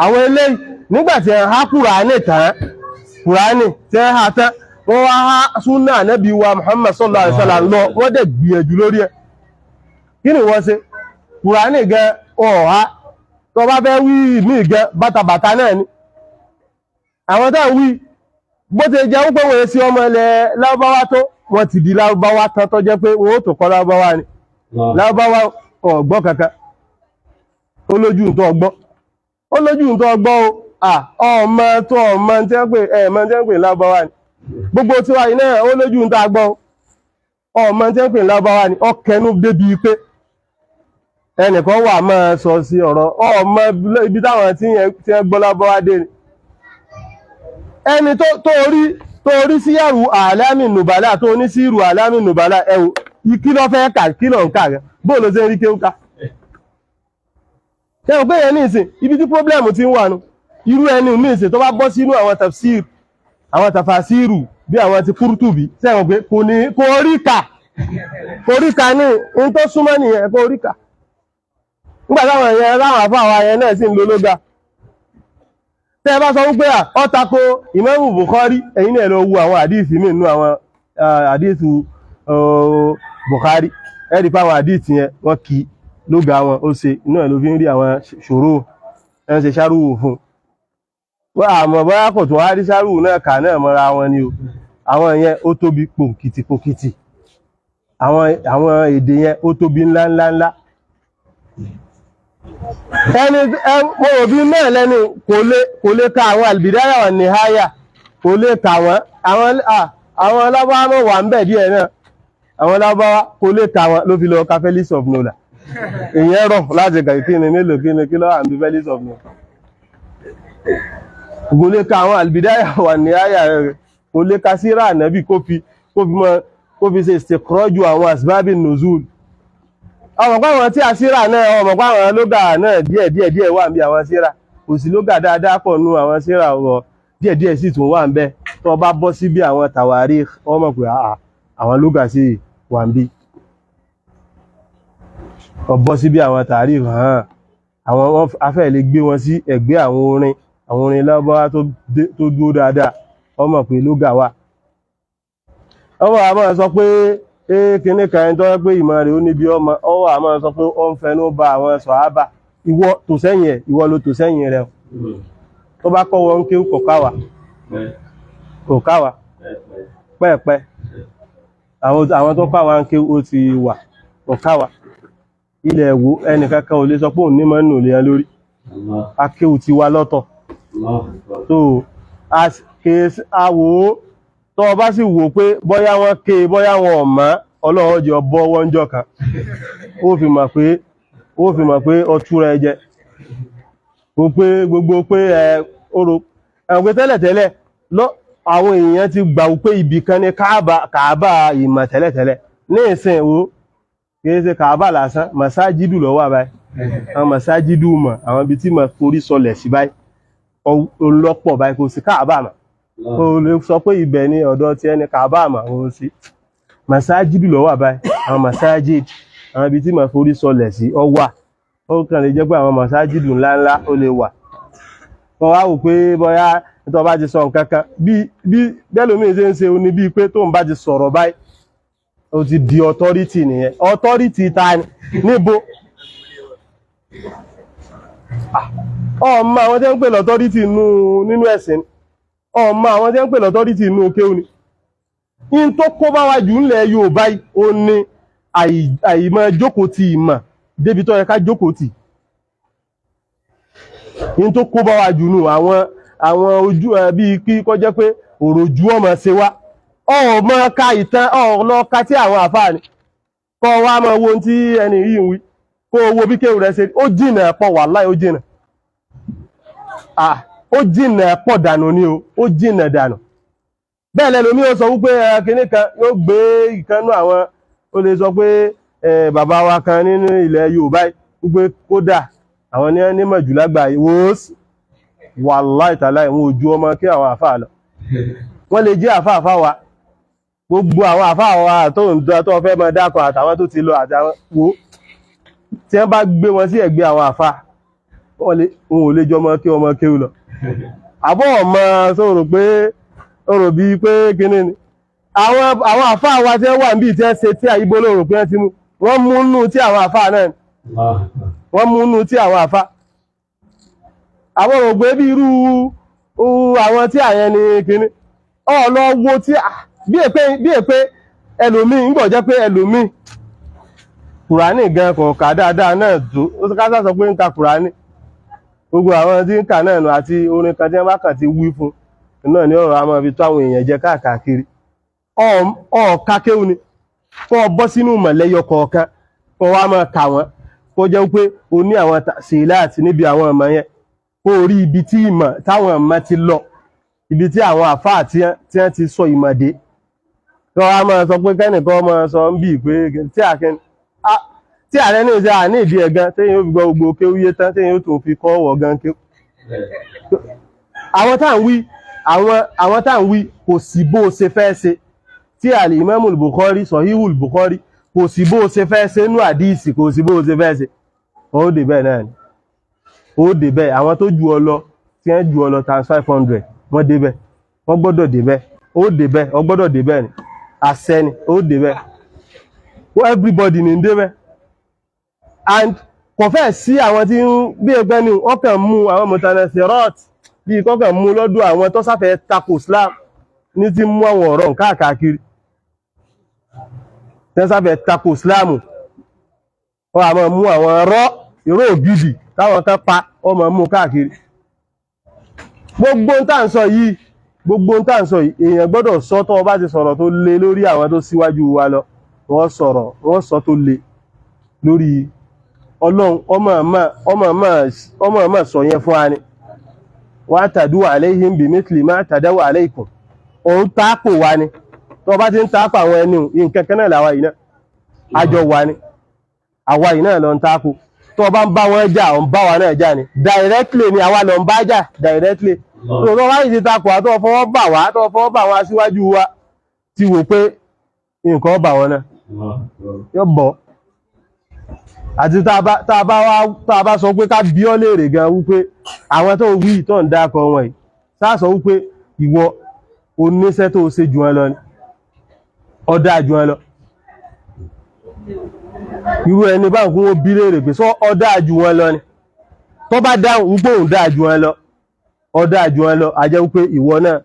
àwọn eléyìí nígbàtí ẹ̀ há Kùránì tán Kùránì tí ẹ̀ há tán wọ́n wá há súnà Ànábì wa Muhammad sallallahu alaihi wasallam lọ wọ́n dẹ̀ gbìyànjú lórí ẹ̀ kí ni wọ́n ṣe Kùránì gan ọ̀há tó bá fẹ́ wí mí gan bátabàtà náà ni àwọn táwọn wí bó ti jẹ́ wípé wọ́n sí ọmọ ilẹ̀ Lárúbáwá tó wọ́n ti di Lárúbáwá tán tó jẹ́ pé wọ́n ó tó kọ́ Lárúbáwá ni Lárúbáwá ọ̀gbọ́ kankan olójú tó ọgbọ́ ọmọ tó ọmọ tí wọ́n pè Lárúbáwá ni gbogbo tí wà iná olójú tó agbọ́ ọmọ tí wọ́n pè Lárúbáwá ni ọkẹnu débi pé ẹnìkan wà máa sọ sí ọ̀rọ̀ ọmọ ibi táwọn tí wọ́n gbọ́ Lárúbáwá dé ni ẹni tó rí sí yàrù àlámì nùbàlá tó ní sí ìrù àlámì nùbàlá ẹwù kí ló fẹ́ kà kí ló ń kà rẹ̀ bóòlò sí rí kéúká ṣẹ́wọ̀n pé yẹn ní ìsìn ibi tí pọ́blẹ̀mù ti ń wà nù irú ẹni ní ìsìn tó bá bọ́ sínú àwọn tafsir àwọn tafasiru bí àwọn ti Qurtubi ṣẹ́wọ̀n pé kò rí kà ní ohun tó súnmọ́ nìyẹn kò rí kà nígbà táwọn èèyàn láwọn àfáà yẹn náà sì ń lo lóga tẹ́ bá sọ wípé ó tako Imam Bukhari ẹ̀yin náà lọ wo àwọn àdíìsì mí nínú àwọn àdíìsì Bukhari ẹ̀rí fáwọn àdíìsì yẹn wọ́n kí lóga wọn ó ṣe inú ẹ̀ ló fi ń rí àwọn ṣòro ẹ̀ ń ṣe ṣárùwò fún wọ́n àmọ́ bóyá kò tó wá rí ṣárùwò náà kà náà mọ́ra wọn ni o àwọn yẹn ó tóbi pòkìtì àwọn èdè yẹn ó tóbi ńláńláńlá ẹni mo òbí náà lẹ́nu kò lè ka àwọn Al-Bidaya wa Nihaya kò lè ka wọ́n àwọn Lárúbáwá mọ̀ wà ń bẹ̀ díẹ̀ náà àwọn Lárúbáwá kò lè ka wọ́n ló fi lọ ka Felix of Nola èyàn rọ̀ láti kà kí ni mélòó kí lọ́wọ́ àmì Felix of Nola kò lè ka àwọn Al-Bidaya wa Nihaya rẹ̀ kò lè ka síra Ànábì kó fi ṣe istikhraju àwọn asbabin nuzul ọmọ pa àwọn tí a síra náà ọmọ pa àwọn lógà náà díẹ̀ wà níbi àwọn síra kò sí lógà dáadáa pọ̀ nú àwọn síra ọ̀rọ̀ díẹ̀ sì tún wà ń bẹ tó bá bọ́ sí bí àwọn tàwárí ọmọ pé àwọn lógà sí wà ń bí ọbọ́ sí bí àwọn tàrí hàn àwọn afẹ́ lè gbé wọn sí ẹ̀gbẹ́ àwọn orin lọ́bọ́ tó dúró dáadáa ọmọ pé lógà wà ọmọ àmọ́ sọ pé kíní kan tó yẹ pé ìmọ̀ rẹ̀ ó níbi ọmọ ọwọ́ àmọ́ sọ pé ó ń fẹnu ba àwọn sọ̀hábà ìwọ tó sẹ́yìn ẹ̀ ìwọ ló tó sẹ́yìn rẹ̀ tó bá kọ́ wọn kí kò káwà pẹ́ẹ̀pẹ́ àwọn tó káwà ń ké ó ti wà kò káwà ilẹ̀ ẹ̀wò ẹnìkankan ò lè sọ pé òun ní mọ́ nù lè lórí akéwù ti wá lọ́tọ̀ tó àwò tó bá sì wò pé bóyá wọ́n ké bóyá wọn ọ̀mọ́ ọlọ́run jẹ́ ọbọ̀ wọ́n jọ kan ó fi mọ̀ pé ọtú rẹ jẹ ó pé gbogbo pé ẹ̀wọ̀n tẹ́lẹ̀tẹ́lẹ̀ àwọn èèyàn ti gbà pé ibì kan ní Káàbà ìmọ̀ tẹ́lẹ̀tẹ́lẹ̀ ní ìsìn ìwò kìí ṣe Káàbà lásán masájídù ló wà báyìí àwọn masájídù mọ̀ àwọn ibi tí ma forí sọlẹ̀ sí báyìí olọ́pọ̀ báyìí kò sí Káàbà mọ̀ o lè sọ pé ibẹ̀ ní ọ̀dọ̀ tí ẹni Káàbà mọ̀ o sí masájídù ló wà báyìí àwọn masájídù àwọn ibi tí ma forí sọlẹ̀ sí ọ wà ó kàn lè jẹ́ pé àwọn masájídù ńláńlá ó lè wà kọ́ wá wò pé bóyá tó bá ti sọ nǹkan kan bí bẹ́lòmíì ṣe ń ṣe o ní bíi pé tó ń bá ti sọ̀rọ̀ báyìí ó ti di authority nìyẹn authority ta níbo ọmọ àwọn tí ń pè l'authority nínú ẹ̀sìn ọmọ àwọn tí ń pè l'authority nínú kéwú ni in tó kó bá wá jù ńlẹ̀ Yorùbá ó ní àìmọ̀ jókòó ti ìmọ̀ débi tó yẹ ká jókòó tì in tó kó bá wá jù nù àwọn ojú bí kí kọ́ jẹ́ pé òròjú ọmọ ṣe wá ọmọ ká ìtàn ọlọ́ka tí àwọn àfáà ní kọ́ wá mọ́ owó tí ẹni yìí ń wí kó owó bí kéwù rẹ̀ ṣe ó jìnà pọ̀ wàláhì ó jìnà ó jìnà pọ̀ dànù ní ó jìnà dànù bẹ́ẹ̀ lẹ́lòmí ó sọ wípé kìíní kan yóò gbé ìkanú àwọn ó lè sọ pé bàbá wa kan nínú ilẹ̀ Yorùbá wípé kódà àwọn ní ẹni mọ̀ jù lágbà wàláhì tàláhì wọn ojú ọmọ kí àwọn àfáà lọ wọ́n lè jẹ́ àfáà wa gbogbo àwọn àfáà wa tó fẹ́ mọ́ dákan àtàwọn tó ti lọ àtàwọn wo tí wọ́n bá gbé wọn sí ẹ̀gbẹ́ àwọn àfáà wọn ò lè jọ ọmọ kí ọmọ kéwú lọ àbọ̀ ọmọ sọ̀rọ̀ pé ọ̀rọ̀ bíi pé kíní ni àwọn àfáà wa tí wọ́n wà níbi tí wọ́n ṣe tí àyíbó lóòrò pé wọ́n ti mú wọ́n mú nú tí àwọn àfáà náà wọ́n mú nú tí àwọn àfáà àwọn ògbé bí irú àwọn tí àyẹn ni kíní ọlọ́wọ́ tí bí èpé ẹlòmí ń gbọ́ jẹ́ pé ẹlòmí kùránì gan kọ̀ọ̀kà dáadáa náà tó ó kásá sọ pé ń ka kùránì gbogbo àwọn tí ń kà náà nù àti orin kan tí wọ́n bá kàn ti wí fún náà ní ọ̀rọ̀ àmọ́ ibi tó àwọn èèyàn jẹ káàkiri ọ̀ọ̀ká kéwù ni kọ́ bọ́ sínú mọ̀lẹ́yọ kọ̀ọ̀kan kọ́ wá máa kà wọ́n kó jẹ́ pé o ní àwọn tafsilat níbi àwọn ọmọ yẹn kó rí ibi tí ìmọ̀ táwọn ọmọ ti lọ ibi tí àwọn àfáà tí wọ́n ti sọ ìmọ̀dé kọ́ wá máa sọ pé kẹ́nìkan máa sọ ń bí pé tí ààrẹ ní ìṣẹ́ àní ìdí ẹ̀gan tẹ́yìn ó fi gbọ́ gbogbo kéwú yé tán tẹ́yìn ó tún fi kọ́ ọ̀wọ̀ gan kéwú àwọn tá ń wí kò sí bó ṣe fẹ́ ṣe tí al-Imamul Bukhari Sahihul Bukhari kò sí bó ṣe fẹ́ ṣe nú àdíìsì kò sí bó ṣe fẹ́ ṣe ó dé bẹ́ẹ̀ náà ni ó dé bẹ́ẹ̀ àwọn tó ju ọ lọ tí wọ́n ju ọ lọ times 500 wọ́n dé bẹ́ẹ̀ wọ́n gbọ́dọ̀ dé bẹ́ẹ̀ ó dé bẹ́ẹ̀ ó gbọ́dọ̀ dé bẹ́ẹ̀ ni àṣẹ ni ó dé bẹ́ẹ̀ everybody ni dé bẹ́ẹ̀ and kò fẹ́ sí àwọn tí ń bí ẹgbẹ́ ni wọ́n kàn mú àwọn mutanasirat bí kọ́kàn mú lọ́dún àwọn tó sáfẹ́ tako Islam ní tí mú àwọn ọ̀rọ̀ káàkiri tẹ́ sáfẹ́ tako Islam wọ́n àmọ́ mú àwọn ọ̀rọ̀ ìró ògidì táwọn kan pa ọmọ mú káàkiri gbogbo ń tà ń sọ yìí èèyàn gbọ́dọ̀ sọ tó bá ti sọ̀rọ̀ tó le lórí àwọn tó síwájú wa lọ wọ́n sọ tó le lórí Ọlọ́run ọmọ sọ yẹn fún wa ni wà tàdú àléhìn bí mithli má tàdáwà àléìkùn òun tápò wa ni tó bá ti ń tápò àwọn ẹni nǹkan kan náà làwà yìí náà àjọ wa ni àwa yìí náà lọ ń tako tó bá ń bá wọn jà ọ̀ ń bá wa náà jà ni directly ni àwa lọ ń bá jà directly tó bá yìí ti tako àtọ́ fọwọ́ bà wá tó fọwọ́ bà wọn aṣíwájú wa ti wò pé nǹkan bà wọn náà yóò bọ̀ àti tá a bá sọ pé ká bí ọ́ léèrè gan wípé àwọn tó wí tó ń dákọ wọn yìí sáà sọ wípé ìwọ oníṣẹ́ tó ṣe jù wọn lọ ni ọ̀dá jù wọn lọ irú ẹni báwọn kún ó bí léèrè pé sọ ọ̀dá jù wọn lọ ni tó bá dáhùn wípé òun dáa jù wọn lọ ọ̀dá jù wọn lọ a jẹ́ wípé ìwọ náà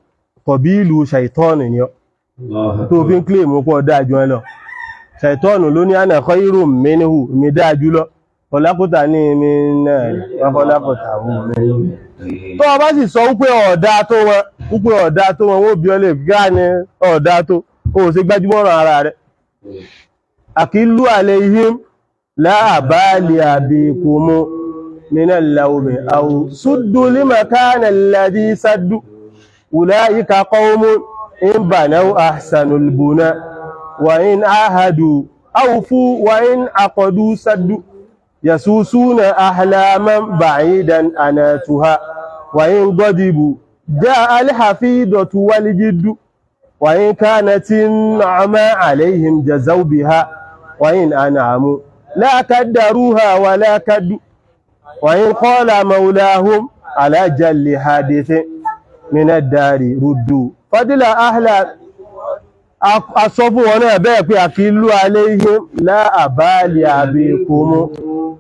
kọ̀bí ìlú ṣàìtọ́ọ̀nù ni ọ́ tó fi ń kílè mú pọ̀ ọ̀dá jù wọn lọ ṣàìtọ́ọ̀nù ló ní àná khayrun minhu mi dáa jù lọ ọ̀lápùtà ní mi náà ọ̀lápùtà tó o bá sì sọ wípé ọ̀dá tó wọn wó bí ọ lè gá ní ọ̀dá tó o ṣe gbájúmọ́ràn ara rẹ̀ àkílù alayhim láàbáàlì àbíkùmú minal lawmi aw suddu limakana alladhi saddu ulaika qawmun in banaw ahsanul buna wa in ahadu awfu wa in aqadu saddu yasusuna ahlaman ba'idan anatuha wa in ghadibu jaa al-hafidatu wal jiddu wa in kanatin 'ama 'alayhim jazaw biha wa in an'amu la kaddaruha wa la kaddu wa in qala mawlahum ala jalli hadithin min ad-dari ruddu fadila ahla asọ́fù wọn náà bẹ́ẹ̀ pé àkílù alayhim la abali abikumu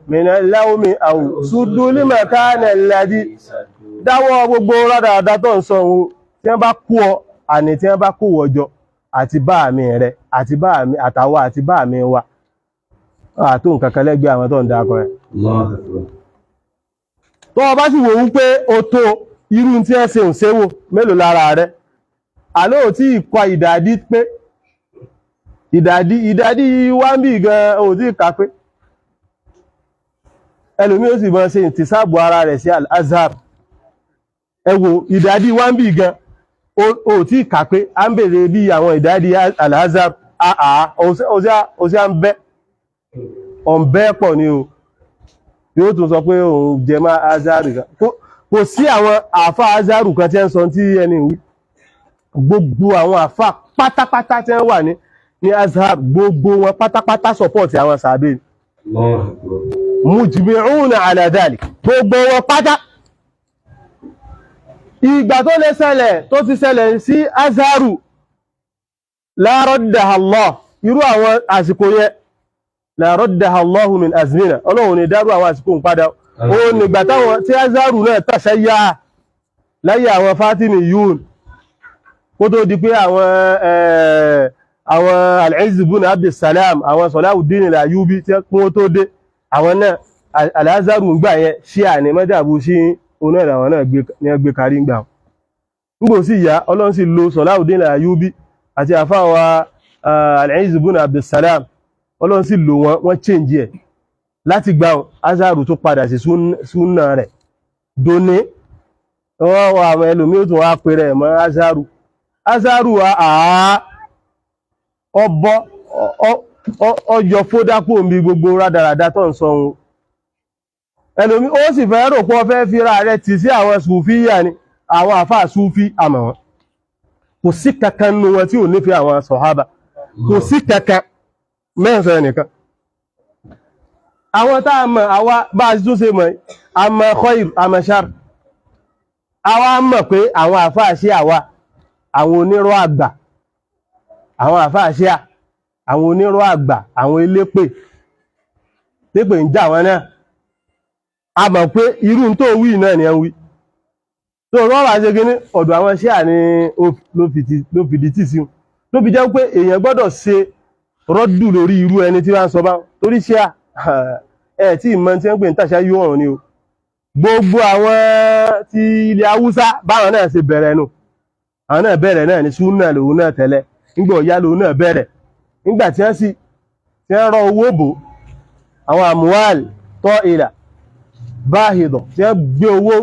minal lawmi aw suddu limakana alladhi dáwọ́ gbogbo rádàdà tó ń sọ ohun tí wọ́n bá kú ọ àní tí wọ́n bá kó wọjọ àti bá mi rẹ̀ àti bá mi àtàwà àti bá mi wà àtó nǹkan kan lẹ́gbẹ̀ẹ́ àwọn tó ń dákọ̀ rẹ̀ tó o bá sì wò wípé o tó irú tí ẹ ṣe ń ṣéwò mélòó lára rẹ̀ àló tí ìkọ ìdàdí pé ìdàdí wá ń bí gan ò tí ìkà pé ẹlòmí ó sì mọ́ ṣe ìtìsáàbù ara rẹ̀ sí al-azhar ẹ wò ìdàdí wá ń bí gan ò tí ìkà pé a ń bèèrè bí àwọn ìdàdí al-azhar ó sí à ń bẹ́ ọ̀nbẹ́ pọ̀ ni o yóò tún sọ pé òun jẹ má azhar kan kò sí àwọn àfá azhar kan tí ẹ ń sọ tí ẹni wí gbogbo àwọn àfá pátápátá tí wọ́n wà ní azhar gbogbo wọn pátápátá sọpọ́ọ̀tì àwọn sàábé mujmi'una ala dhalik gbogbo wọn pátá ìgbà tó lè ṣẹlẹ̀ tó ti ṣẹlẹ̀ sí azharu la raddaha Allah irú àwọn àsìkò yẹn la raddaha Allahu min azmina ọlọ́run ni dárú àwọn àsìkò ń padà ó nígbà táwọn tí azharu náà tàṣẹ́yà láyé àwọn Fatimiyun kó tó di pé àwọn al-Izz ibn Abdussalam àwọn Solahudeen al-Ayyubi tí wọ́n tó dé àwọn náà al-Azharu ń gbà yẹn Shia ní mọ́jàbú sí oná ìràwọ̀n náà ní ẹgbẹ́ kárí ń gbà nígbò sí ìyá ọlọ́run sì lo Solahudeen al-Ayyubi àti àfáwà al-Izz ibn Abdussalam ọlọ́run sì lò wọ́n change ẹ̀ láti gbà Azharu tó padà sí súnà rẹ̀ dóní wọ́n wà àwọn ẹlòmí ó tún wá pèrè mọ́ Azharu ọjọ́ fódápò ń bí gbogbo rádaràdá tó ń sọ ohun ẹlòmí ó sì fẹ́ rò pọ́ fẹ́ fi ra rẹ̀ tì sí àwọn Sùfíyà ni àwọn àfáà Súfí àmọ́ wọn kò sí kankan nínú wọn tí ò nífẹ̀ẹ́ àwọn sọ̀hábà kò sí kankan mẹ́sàn nìkan àwọn tá a mọ̀ àwa bá a tún ṣe mọ̀ àmọ́ khair àmọ́ shar àwa mọ̀ pé àwọn àfáà sí àwa àwọn onírọ́ àgbà àwọn àfáà sí àwọn onírọ́ àgbà àwọn elépè tépè ń jà wọn náà a mọ̀ pé irú tó wí náà ni ẹ ń wí tó rọ́rọ̀ ṣe gíní ọ̀dọ̀ àwọn Ṣíà ni ló fìdí tì sí ló fi jẹ́ pé èèyàn gbọ́dọ̀ ṣe rọ́dù lórí irú ẹni tí wọ́n sọ bá torí Ṣíà ẹ̀ tí ìmọ̀ tí wọ́n pè ń tàṣà yóò hàn ni o gbogbo àwọn ti ilẹ̀ Haúsá báwọn náà ṣe bẹ̀rẹ̀ nù àwọn náà bẹ̀rẹ̀ náà ni súnà lòun náà tẹ́lẹ̀ nígbà ọ̀yá lòun náà bẹ̀rẹ̀ nígbà tí wọ́n rọ owó bò àwọn àmúwàl tọ́ ìlà báhìdọ̀ tí wọ́n gbé owó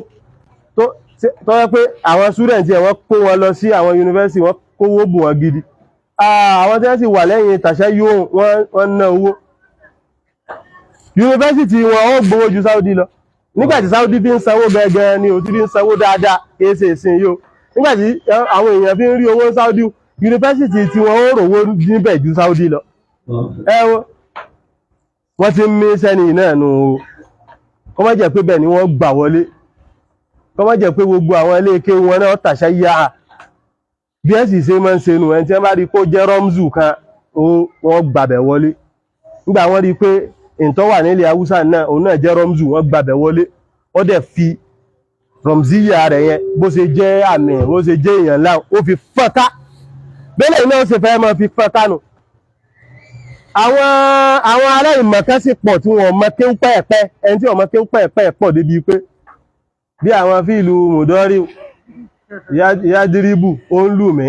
tó yẹ pé àwọn súrẹ̀ntì ẹ̀ wọ́n kó wọn lọ sí àwọn yunifásitì wọ́n kówó bò wọn gidi àwọn tí wọ́n sì wà lẹ́yìn tàṣà yóò wọ́n ná owó yunifásitì wọn ó gbowó ju Saudi lọ nígbàtí Saudi fi ń sanwó gẹ́gẹ́ ni ò ti fi ń sanwó dáadáa kìí ṣe ìsìn yóò nígbàtí àwọn èèyàn fi ń rí owó Saudi yunifásitì tí wọ́n ó rówó níbẹ̀ ju Saudi lọ ẹwọ́ wọ́n ti ń mí sẹ́ni náà nù o kọ́ má jẹ́ pé bẹ́ẹ̀ ni wọ́n gbà wọlé kọ́ má jẹ́ pé gbogbo àwọn ilé ike wọn náà tàṣà yá bí ẹ̀ sì ṣe máa ń ṣe nù ẹni tí wọ́n bá rí kó jẹ́ rọ́mzù kan wọ́n gbàbẹ̀ wọlé nígbà wọ́n rí pé ìntọ́ wà nílẹ̀ Haúsá náà òun náà jẹ́ rọ́mzù wọ́n gbàbẹ̀ wọlé wọ́n dẹ̀ fi rọ̀mzíyà rẹ̀ yẹn bó ṣe jẹ́ àmì bó ṣe jẹ́ èèyàn láwọn ó fi fọ́nká bẹ́lẹ̀ iná ó ṣe fẹ́ máa fi fọ́nká nù àwọn ará ìmọ̀kan sì pọ̀ tí wọ́n mọ kéwú pẹ́ẹ̀pẹ́ ẹni tí wọ́n mọ kéwú pẹ́ẹ̀pẹ́ pọ̀ débi pé bí àwọn fíìlù mùdọ́rí yádíríbù ó ń lù mí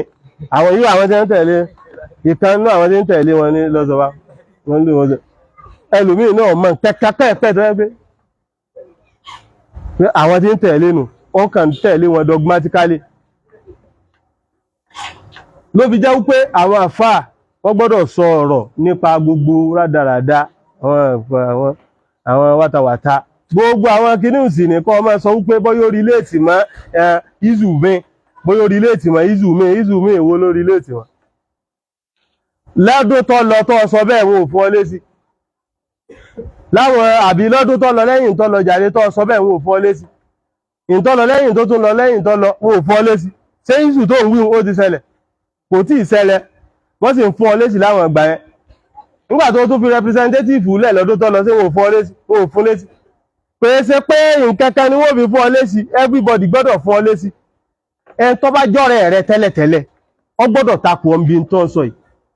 àwọn yìí àwọn tí ń tẹ̀lé ìkan náà àwọn tí ń tẹ̀lé wọn ní lọ́sọ̀wá wọ́n lù wọ́n ẹlòmíì náà mọ̀ pẹ́ẹ̀pẹ́ tó ẹgbẹ́ àwọn tí ń tẹ̀lé nù wọ́n kàn tẹ̀lé wọn dogmatically ló fi jẹ́ wípé àwọn àfáà wọ́n gbọ́dọ̀ sọ ọ̀rọ̀ nípa gbogbo rádaràda àwọn wátawàta gbogbo àwọn kìnnìsì nìkan ọmọ sọ wípé bóyá orílẹ̀-èdè mọ́ ìzùmí bóyá orílẹ̀-èdè mọ́ ìzùmí èwo lórílẹ̀-èdè mọ́ lọ́dún tó lọ tó sọ bẹ́ẹ̀ wọn ò fún ọ lésì láwọn àbí lọ́dún tó lọ lẹ́yìn tó lọ jàre tó sọ bẹ́ẹ̀ wọn ò fún ọ lésì ìtọ́ lọ lẹ́yìn tó tún lọ lẹ́yìn tó lọ wọn ò fún ọ lésì ṣé ìzù tó ń wí ó ti ṣẹlẹ̀ kò tí ì ṣẹlẹ̀ wọ́n sì ń fún ọ lésì láwọn ìgbà yẹn nígbà tó tún fi representative lẹ̀ lọ́dún tó lọ sí wọn ò fún ọ lésì wọn ò fún lésì pé ṣe pé nǹkankan ni wọ́n fi fún ọ lésì everybody gbọ́dọ̀ fún ọ lésì ẹn tó bá jọ́rẹ̀ rẹ tẹ́lẹ̀tẹ́lẹ̀ ọ gbọ́dọ̀ takò ọmọbi tó ń sọ yìí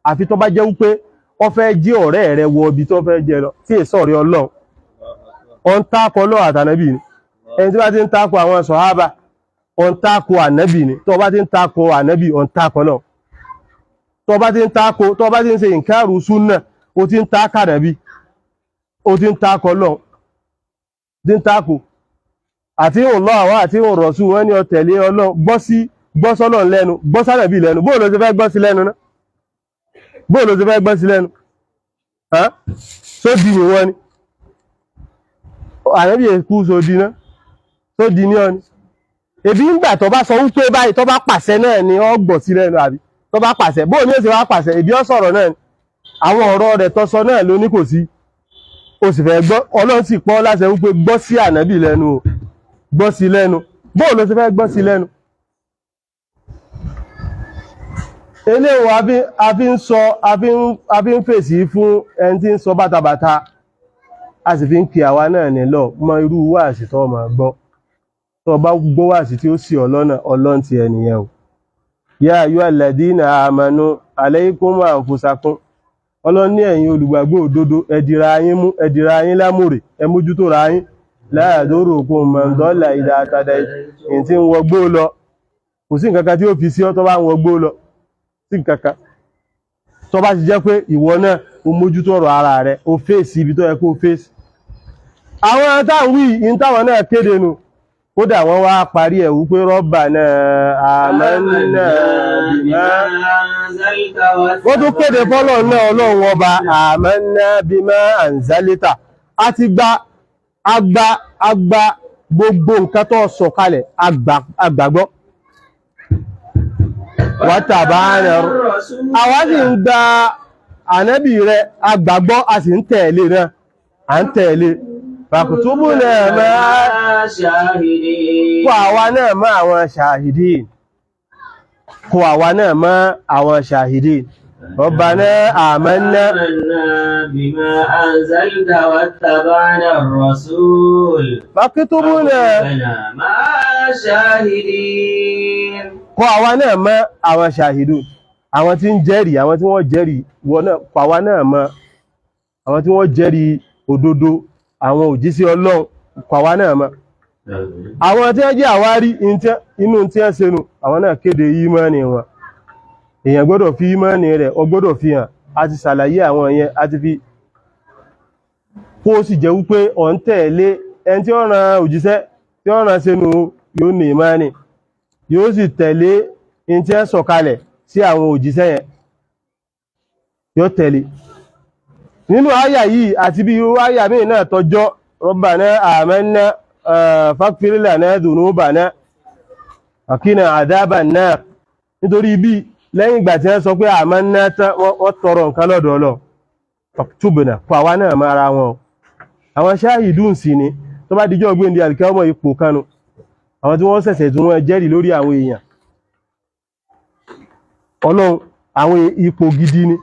àfi tó bá jẹ́ wípé ọ fẹ́ jí ọ̀rẹ́ rẹ wọ ibi tó fẹ́ jẹ lọ tí èso ọ̀rẹ́ Ọlọ́run ọ ń takò Ọlọ́run àtànábì ni ẹni tí bá ti ń takò àwọn sọ̀hábà ọ ń takò ànábì ni tó bá ti ń takò ànábì ọ ń takò Ọlọ́run tó bá ti ń takò tó bá ti ń ṣe ìkárù súnà ó ti ń takò ànábì ó ti ń takò Ọlọ́run ti ń takò àti ìhùn lọ àwọn àti ìhùn rọ̀sù wọn ni ọ tẹ̀lé Ọlọ́run gbọ́ sọ́lọ́run lẹ́nu gbọ́ sánàbì lẹ́nu bóò ló ti fẹ́ gbọ́ sí lẹ́nu náà bóò ló ti fẹ́ gbọ́ sí lẹ́nu sódì ni wọ́n ni ànábì èkú sódì náà sódì ní ọ ni ebi ń gbà tó bá sọ wípé báyìí tó bá pàṣẹ náà ni ọ gbọ́ sí lẹ́nu àbí tó bá pàṣẹ bóò ní ó sì wá pàṣẹ ebi ọ sọ̀rọ̀ náà ni àwọn ọ̀rọ̀ rẹ̀ tó sọ náà ló ní kò sí o sì fẹ́ gbọ́ Ọlọ́run sì pọ́ láṣẹ wípé gbọ́ sí ànábì lẹ́nu o gbọ́ sí lẹ́nu bóò ló ti fẹ́ gbọ́ sí lẹ́nu eléwọ̀ a fi ń fèsì fún ẹni tí ń sọ bátabàta a sì fi ń kí àwa náà nílọ mọ irú wáàsí tó máa gbọ́ tó bá gbọ́ wáàsí tí ó sì ọlọ́nà Ọlọ́run ti ẹnìyẹn o yá ayyuhal ladina amanu alaykum anfusakum Ọlọ́run ní ẹ̀yin olùgbàgbọ́ òdodo ẹ̀dìra yín mú ẹ̀dìra yín lámòrè ẹ mójútó ra yín láàdóró kó mọ̀ndọ́là ìdá àtàdà ìyìn tí ń wọgbó lọ kò sí nǹkankan tí ó fi sí ọ tó bá ń wọgbó lọ sí nǹkankan tó bá ti jẹ́ pé ìwọ náà o mójútó ọ̀rọ̀ ara rẹ o fèsì ibi tó yẹ kó fèsì àwọn táwọn wí in táwọn náà kéde nù kódà wọ́n wá parí ẹ̀ wípé Rabbana amanna bima wọ́n tún kéde fọ́lọ̀ náà Ọlọ́run ọba amanna bima anzalita a ti agba gbogbo nǹkan tó sọ kalẹ̀ agbàgbọ́ wàtàbáàrẹ àwọn sì ń gba ànábì rẹ̀ agbàgbọ́ a sì ń tẹ̀lé náà à ń tẹ̀lé fàkùtùbù náà máa kó àwa náà mọ́ àwọn ṣàhìdín kó àwa náà mọ́ àwọn ṣàhìdín Rabbana amanna bima anzalta wattaba'na ar-rasul fàkùtùbùnà ma'a shahidin kó àwa náà mọ́ àwọn ṣàhìdín àwọn tí ń jẹ́rìí àwọn tí wọ́n jẹ́rìí wọ́n náà kó àwa náà mọ́ àwọn tí wọ́n jẹ́rìí òdodo àwọn òjíṣẹ́ Ọlọ́run kó àwa náà mọ́ àwọn tí wọ́n jẹ́ àwárí inú tí wọ́n ṣe nù àwọn náà kéde ìmánì wọn èèyàn gbọ́dọ̀ fi ìmánì rẹ̀ ó gbọ́dọ̀ fi hàn a ti ṣàlàyé àwọn yẹn a ti fi kó sì jẹ́ wípé ó ń tẹ̀lé ẹni tí ó rán òjíṣẹ́ tí ó rán sínú yóò ní ìmánì yóò sì tẹ̀lé in tí wọ́n sọ̀kalẹ̀ sí àwọn òjíṣẹ́ yẹn yóò tẹ̀lé nínú àyà yìí àti bí irú àyà míì náà tọjọ́ Rabbana amanna faghfir lana dhunubana wa qina adhaban nar nítorí bí lẹ́yìn ìgbà tí wọ́n sọ pé amanna tán wọ́n tọrọ nǹkan lọ́dọ̀ Ọlọ́run faktubna fún àwa náà mara wọn àwọn ṣáhìdùn sí ni tó bá dijọ́ gbé ní alìkẹ́ọmọ ipò kanu àwọn tí wọ́n ṣẹ̀ṣẹ̀ tí wọ́n jẹ́rìí lórí àwọn èèyàn Ọlọ́run àwọn ipò gidi ni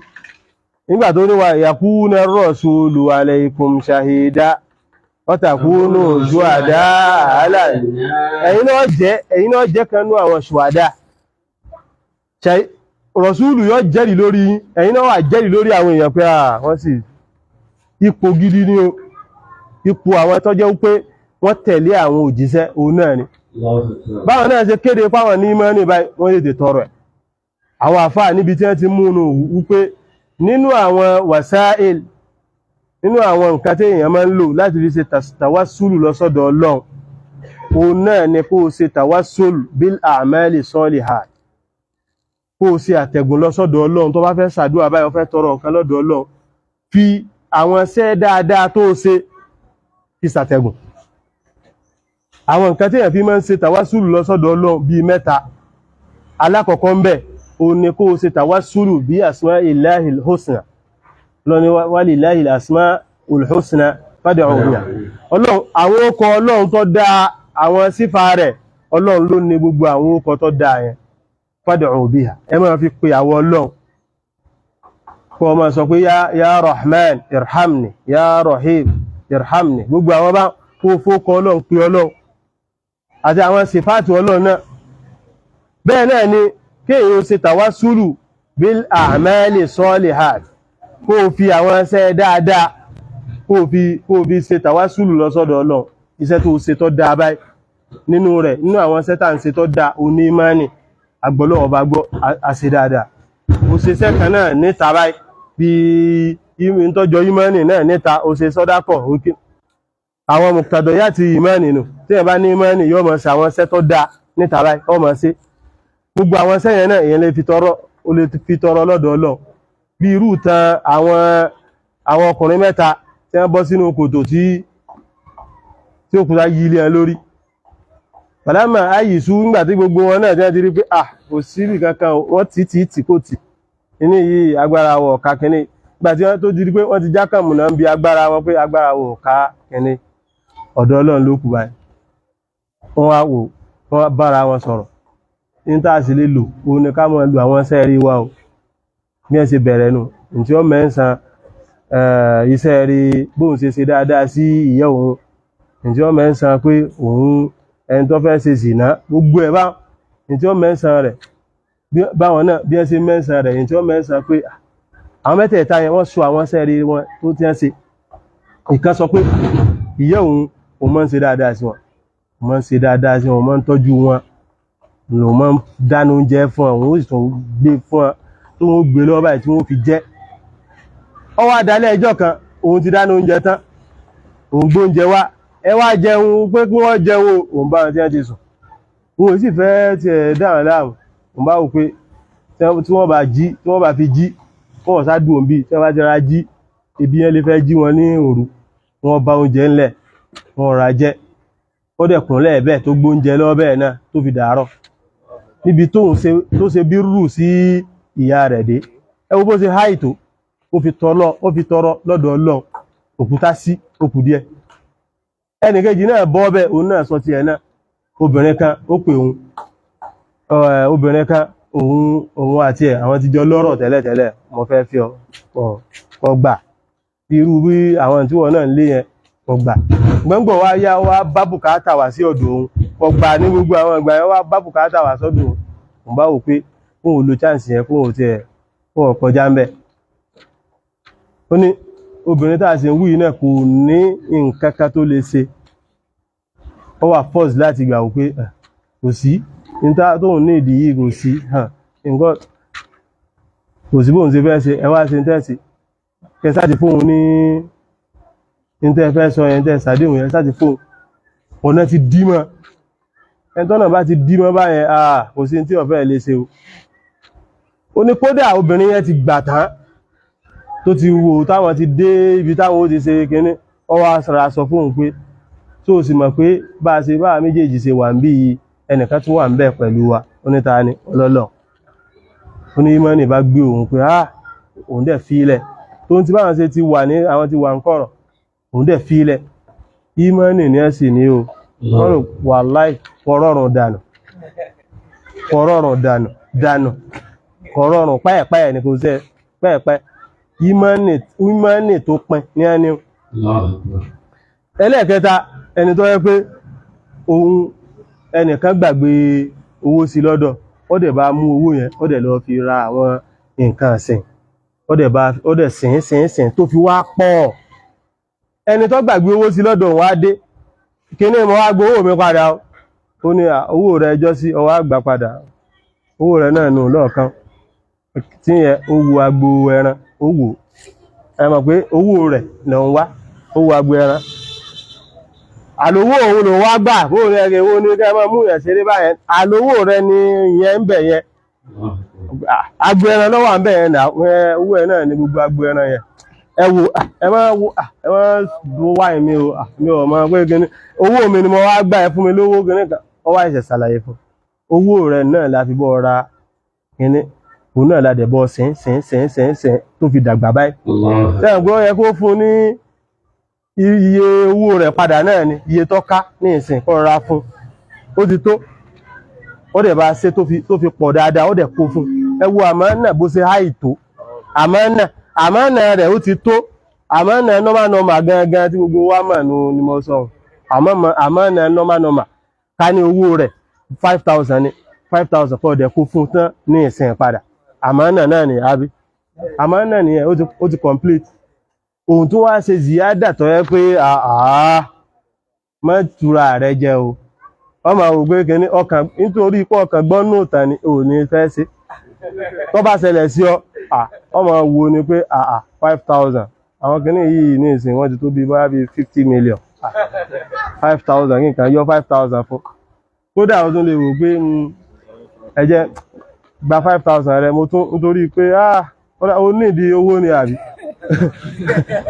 nígbà tó ní wa yakuna rasulu alaykum shahida wa takunu shuhada ala ẹ̀yin náà jẹ́ kanú àwọn shuhada rasulu yóò jẹ́rìí lórí ẹ̀yin náà wà jẹ́rìí lórí àwọn èèyàn pé wọ́n sì ipò gidi ni o ipò àwọn tó jẹ́ pé wọ́n tẹ̀lé àwọn òjíṣẹ́ òun náà ni báwọn náà ṣe kéde páwọn ní mọ́ ní báyìí wọ́n lè tè tọrọ ẹ̀ àwọn àfáà níbi tí wọ́n ti mú un wípé nínú àwọn wàsáìl nínú àwọn nǹkan tí èèyàn máa ń lò láti fi ṣe tàwásùlù lọ́sọ́dọ̀ Ọlọ́run òun náà ni kó o ṣe tàwásùlù bil a'mali salihat kó o ṣe àtẹ̀gùn lọ́sọ́dọ̀ Ọlọ́run tó bá fẹ́ ṣàdúrà báyìí ó fẹ́ tọrọ nǹkan lọ́dọ̀ Ọlọ́run fi àwọn iṣẹ́ dáadáa tó ṣe fi ṣàtẹ̀gùn àwọn nǹkan tí èèyàn fi máa ń ṣe tàwásùlù lọ́sọ́dọ̀ Ọlọ́run bíi mẹ́ta alákọ̀ọ́kọ́ ń bẹ òun ni kó o ṣe tàwásùlù bí asma'illahil husna lọ́ni walillahil asma'ul husna fad'u biha Ọlọ́run àwọn okọ̀ Ọlọ́run tó dá àwọn sífà rẹ̀ Ọlọ́run ló ní gbogbo àwọn okọ̀ tó dá yẹn fad'u biha ẹ máa fi pe àwọn Ọlọ́run kó o máa sọ pé ya Rahman irhamni ya Rahim irhamni gbogbo àwọn bá kó fókọ Ọlọ́run pe Ọlọ́run àti àwọn sífàtì Ọlọ́run náà bẹ́ẹ̀ náà ni kéèyàn ṣe tàwásùlù bil a'mali salihat kó o fi àwọn iṣẹ́ dáadáa kó o fi ṣe tàwásùlù lọ́sọ́dọ̀ Ọlọ́run iṣẹ́ tó ṣe tó dáa báyìí nínú rẹ̀ nínú àwọn iṣẹ́ tá à ń ṣe tó dáa oní ìmánì agbọ́lọ́wọ́ bá gbọ́ àṣẹ dáadáa ó ṣe iṣẹ́ kan náà níta báyìí bí ìtọ́jọ ìmánì náà níta ó ṣe sọ́dákọ̀ àwọn mùkàdọ̀yà ti ìmánì nù tí ẹ bá ní ìmánì yóò mọ̀ sí àwọn iṣẹ́ tó dáa níta báyìí ó mọ̀ sí gbogbo àwọn iṣẹ́ yẹn náà èèyàn lè fi tọrọ lọ́dọ̀ Ọlọ́run bí irú tan àwọn ọkùnrin mẹ́ta tí wọ́n bọ́ sínú kòtò tí òkúta yí ilé ẹ lórí pàdámà àyíṣú nígbàtí gbogbo wọn náà jẹ́ ti rí pé kò síbì kankan wọ́n tí kò tì ní yìí agbára wọ̀ ká kìíní nígbàtí wọ́n tó di rí pé wọ́n ti jákàmù náà ń bi agbára wọn pé agbára wọ̀ ká kìíní ọ̀dọ̀ Ọlọ́run ló kù báyìí wọ́n wá wò wọ́n bára wọn sọ̀rọ̀ ní tá a sì lè lò òun ni ká máa lo àwọn iṣẹ́ rí wa o bí ẹ ṣe bẹ̀rẹ̀ nù tí ó mẹ́sàn iṣẹ́ rí bóun ṣe dáadáa sí ìyá òun tí ó mẹ́sàn pé òun ẹni tó fẹ́ ṣe zìnà gbogbo ẹ̀ bá tí ó mẹ́sàn rẹ̀ báwọn náà bí ẹ ṣe mẹ́sàn rẹ̀ tí ó mẹ́sàn pé àwọn mẹ́tẹ̀ẹ̀ta yẹn wọ́n sọ àwọn iṣẹ́ rí wọn tó ti ń ṣe ìkan sọ pé ìyá òun máa ń ṣe dáadáa sí wọn òun máa ń tọ́jú wọn lò mọ́ dáná oúnjẹ fún àwọn ó sì tún gbé fún wọn tó wọ́n gbé lọ́wọ́ báyìí tí wọ́n fi jẹ ó wá dalẹ́ ẹjọ́ kan òun ti dáná oúnjẹ tán òun gbóúnjẹ wá ẹ wá jẹun pé kí wọ́n jẹun òun bá wọn tí wọ́n ti sùn òun sì fẹ́ tiẹ̀ dáhùn láàmú òun bá wò pé tí wọ́n bá fi jí wọ́n wọ́n sádùn òun bí tí wọ́n bá jẹra jí ebi yẹn lè fẹ́ jí wọn ní òru wọ́n bá oúnjẹ ńlẹ̀ wọ́n rà jẹ ó dẹ̀ kúnlẹ̀ bẹ́ẹ̀ tó gbóúnjẹ lọ́wọ́ bẹ́ẹ̀ náà tó fi dàárọ̀ níbi tó ṣe bí rú sí ìyá rẹ̀ dé ẹ wo bó ṣe háì tó ó fi tọrọ lọ́dọ̀ Ọlọ́run òkúta sí òkú díẹ̀ ẹnìkejì náà bọ́ bẹ́ẹ̀ òun náà sọ tiẹ̀ náà obìnrin kan ó pè òun obìnrin kan òun àti ẹ̀ àwọn ti jọ lọ́rọ̀ tẹ́lẹ̀tẹ́lẹ̀ mo fẹ́ fi ọ gbà irú bí àwọn tí wọ́n náà ń lé yẹn ọgbà gbọ́ngbọ̀n wá yá wá bá bùkátà wá sí ọ̀dọ̀ òun ọgbà ní gbogbo àwọn ìgbà yẹn wá bá bùkátà wá sọ́dọ̀ òun bá wò pé fún òun lo chance yẹn fún òun tiẹ̀ fún ọkọjá ń bẹ̀ ó ní obìnrin tá a ṣe ń wú yìí náà kò ní nǹkan kan tó lè ṣe ó wà force láti gbà wò pé kò sí níta tóun ní ìdí yìí kò sí nǹkan kò sí bóun ṣe fẹ́ ṣe ẹ wá ṣe ń tẹ̀sí kẹsà ti fóun ní ìtẹ́ fẹ́ sọ yẹn tẹ́ sàdéhùn yẹn sáti fóun ọ̀nà ti dímọ̀ ẹntọ́nà bá ti dímọ̀ báyẹn kò sí tí ọ̀fẹ́ lè ṣe o ó ní kódà obìnrin yẹn ti gbà tán tó ti wò táwọn ti dé ibi táwọn ó ti ṣe kíní ó wá ra sọ fóun pé tó sì mọ̀ pé bá a ṣe bá méjèèjì ṣe wà ń bí ẹnìkan tún wà ń bẹ̀ pẹ̀lú wa oníta ni ọlọ́lọ́ ó ní ìmọ̀ọ́nì bá gbé òun pé òun dẹ̀ fi ilẹ̀ tó ń ti báwọn ṣe ti wà ní àwọn ti wà ń kọ̀rọ̀ òun dẹ̀ fi ilẹ̀ ìmọ̀ọ́nì ní ẹ̀sìn ní o wàláì kọ̀rọ̀rùn dànù kọ̀rọ̀rùn pẹ́ẹ̀pẹ́ ní kò sẹ́ pẹ́ẹ̀pẹ́ ìmọ̀ọ́nì tó pin ní ẹni ẹlẹ́ẹ̀kẹta ẹni tó yẹ pé òun ẹnìkan gbàgbé owó sí lọ́dọ̀ ó dẹ̀ bá mú owó yẹn ó dẹ̀ lọ fi ra àwọn nǹkan sìn ó dẹ̀ sìn tó fi wá pọ̀ ẹni tó gbàgbé owó sí lọ́dọ̀ wá dé kíní mo wá gbé owó mi padà ó ní owó rẹ̀ ẹjọ́ sí ó wá gbà padà owó rẹ̀ náà nù lọ́ọ̀kan tí yẹn ó wo agbo ẹran ó wò ẹ mọ̀ pé owó rẹ̀ lọ ń wá ó wo agbo ẹran àlówó òun ló wá gbà bó rẹ̀ rẹ̀ owó ní kẹ́ mọ́ mú yẹn ṣeré báyẹn àlówó rẹ̀ ni ìyẹn ń bẹ̀ yẹn agbo ẹran lọ́wọ́ à ń bẹ̀ yẹn owó ẹ̀ náà ní gbogbo agbo ẹran yẹn ẹ wo ẹ má wá èmi o mi ò mọ̀ pé kíní owó mi ni mo wá gbà ẹ fún mi lówó kíní kan ó wá ìṣẹ̀ ṣàlàyé fún owó rẹ̀ náà la fi bọ́ ra kíní òun náà la dẹ̀ bọ́ sìn tó fi dàgbà báyìí sẹ́yìn pé ó yẹ kó fún ní iye owó rẹ̀ padà náà ni iye tó ká ní ìsìn kọ́ ra fún ó ti tó ó dẹ̀ bá ṣe tó fi pọ̀ dáadáa ó dẹ̀ kó fún ẹ wo àmánà bó ṣe háì tó àmánà rẹ̀ ó ti tó àmánà normal gangan tí gbogbo wa mọ̀ ní mo sọ àmánà normal ká ní owó rẹ̀ 5,000 ní 5,000 kọ́ dẹ̀ kó fún tán ní ìsìn padà àmánà náà ni àbí àmánà nìyẹn ó ti complete ohun tó wá ṣe ziyada tó yẹ pé má tura rẹ jẹ o wọ́n máa wò pé kíní ọkàn nítorí ipò ọkàn gbọ́n nù tán ni ò ní fẹ́ ṣe tó bá ṣẹlẹ̀ sí ọ wọ́n máa wo ni pé 5,000 àwọn kíní yìí ní ìsìn wọ́n ti tó bí báyà bí 50 million 5,000 kí nǹkan yọ 5,000 fún kódà ó tún lè wò pé ẹ jẹ́ gba 5,000 rẹ mo tún nítorí pé ó ní ìdí owó ni àbí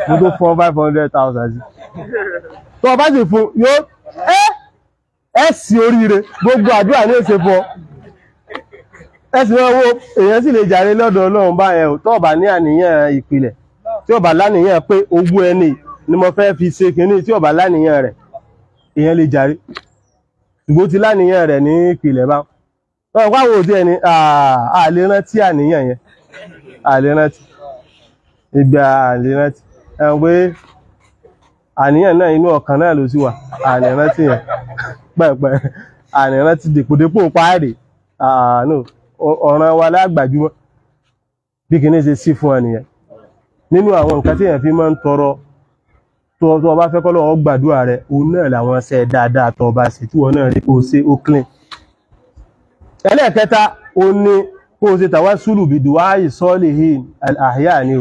mo tó fún 500,000 sí tó bá sì fún yóò sí oríire gbogbo àdúrà ní èsè fún ẹ̀sìn owó èèyàn sì lè jàre lọ́dọ̀ Ọlọ́run báyẹn tó bá ní àníyàn ìpìlẹ̀ tí ó bá láníyàn pé owó ẹni ni mo fẹ́ fi ṣe kìíní tí ó bá láníyàn rẹ̀ èèyàn lè jàre ṣùgbọ́n ti láníyàn rẹ̀ ní ìpìlẹ̀ bá wọ́n pàwọ̀ òdí ẹni àlè rántí àníyàn yẹn àlè rántí ìgbà àlè rántí ẹ̀wọ̀n pé àníyàn náà inú ọkàn náà ló sì wà àní rántí yẹn pẹ́ẹ̀pẹ́ àní rántí dèpòdépò páàdì ọ̀ràn wa lágbàjúmọ́ bí kìíní ṣe sí fún ẹnìyẹn nínú àwọn nǹkan tí èèyàn fi máa ń tọrọ tó bá fẹ́ kọ́ lọ́wọ́ gbàdúrà rẹ̀ òun náà làwọn ṣe dáadáa tó bá ṣe tí wọ́n náà rí kó ṣe ó clean ẹlẹ́ẹ̀kẹta ó ní kó ṣe tawassulu bi du'ai solihin al-ahya ni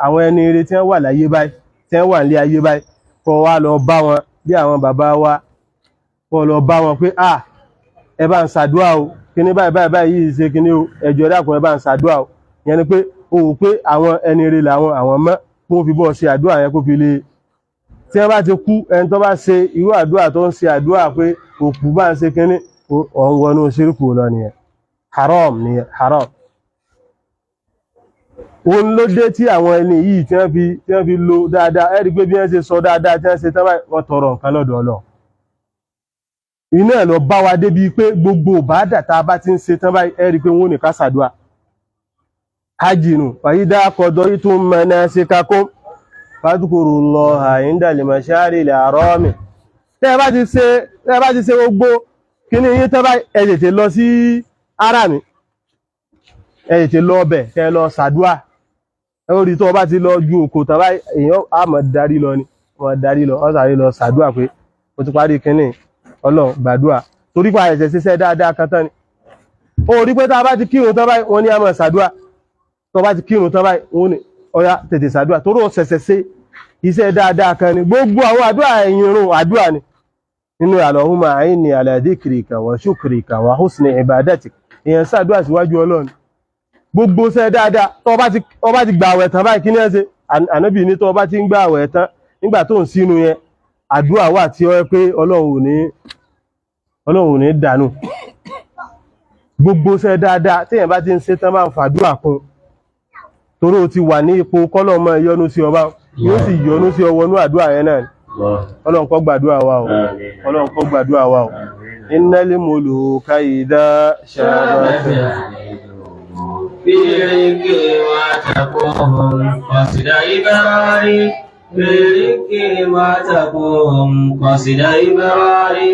àwọn ẹni ire tí wọ́n wà láyé báyìí tí wọ́n wà ní ayé báyìí kó wá lọ bá wọn bí àwọn bàbá wa kó lọ bá wọn pé ẹ bá ń ṣàdúà o kíní báyìí yìí ṣe kíní o ẹjọ́ dákun ẹ bá ń ṣàdúà o yẹn ni pé ó wò pé àwọn ẹni ire làwọn àwọn mọ́ kó fi bọ́ ṣe àdúà yẹn kó fi lè tí wọ́n bá ti kú ẹni tó bá ṣe irú àdúà tó ń ṣe àdúà pé òkú bá ń ṣe kíní ọ̀hún wọnú ṣírkù lọ nìyẹn haram òun ló dé tí àwọn ẹni yìí tí wọ́n fi lo dáadáa ẹ rí pé bí wọ́n ṣe sọ dáadáa tí wọ́n ṣe tán báyìí wọ́n tọrọ nǹkan lọ́dọ̀ Ọlọ́run iná ẹ̀ lọ bá wa débi pé gbogbo ìbádà tá a bá ti ń ṣe tán báyìí ẹ rí pé wọ́n ní ká ṣàdúà hajjinu fàyídá kọ̀dọ̀ ìtún manasikakum fadhkurullaha inda al-mash'aril harami tẹ́ bá ti ṣe gbogbo kíní yí tẹ́ bá ẹ tètè lọ sí Harami ẹ tètè lọ ọbẹ̀ kẹ́ lọ ṣàdúà orí tó bá ti lọ ju òkò tàbá èèyàn àmọ́ darí lọ ni wọ́n darí lọ ọ́sàrí lọ ṣàdúà pé ó ti parí kíní Ọlọ́run gbàdúà torí pa ẹ̀ṣẹ̀ ṣiṣẹ́ dáadáa kan tán ni ó rí pé tá a bá ti kírun tán báyìí wọ́n ní àmọ́ ṣàdúà tó bá ti kírun tán báyìí wọ́n ní ọya tètè ṣàdúà torí ó ṣẹ̀ṣẹ̀ ṣe iṣẹ́ dáadáa kan ni gbogbo àwọn àdúà ẹ̀yìn irun àdúà ni nínú Allahumma a'inni ala dhikrika wa shukrika wa husni ibadatik èèyàn ṣàdúà síwájú Ọlọ́run gbogbo ṣe dáadáa tó bá ti gba àwẹ̀ tán báyìí kí ní ẹ ṣe ànábì ní tó bá ti ń gba àwẹ̀ tán nígbà tó ń sínú yẹn àdúrà wà tí ó yẹ pé Ọlọ́run ò ní dànù gbogbo ṣe dáadáa téèyàn bá ti ń ṣe tán bá ń fàdúrà kún torí ó ti wà ní ipò kọ́lọ̀ mọ́ yọ́nú sí ọba yóò sì yọ́nú sí ọwọ́nú àdúrà yẹn náà Ọlọ́run kó gbàdúrà wa o Ọlọ́run kó gbàdúrà wa o innal muluka idha shabat برك وتقوم قصد إبراري برك وتقوم قصد إبراري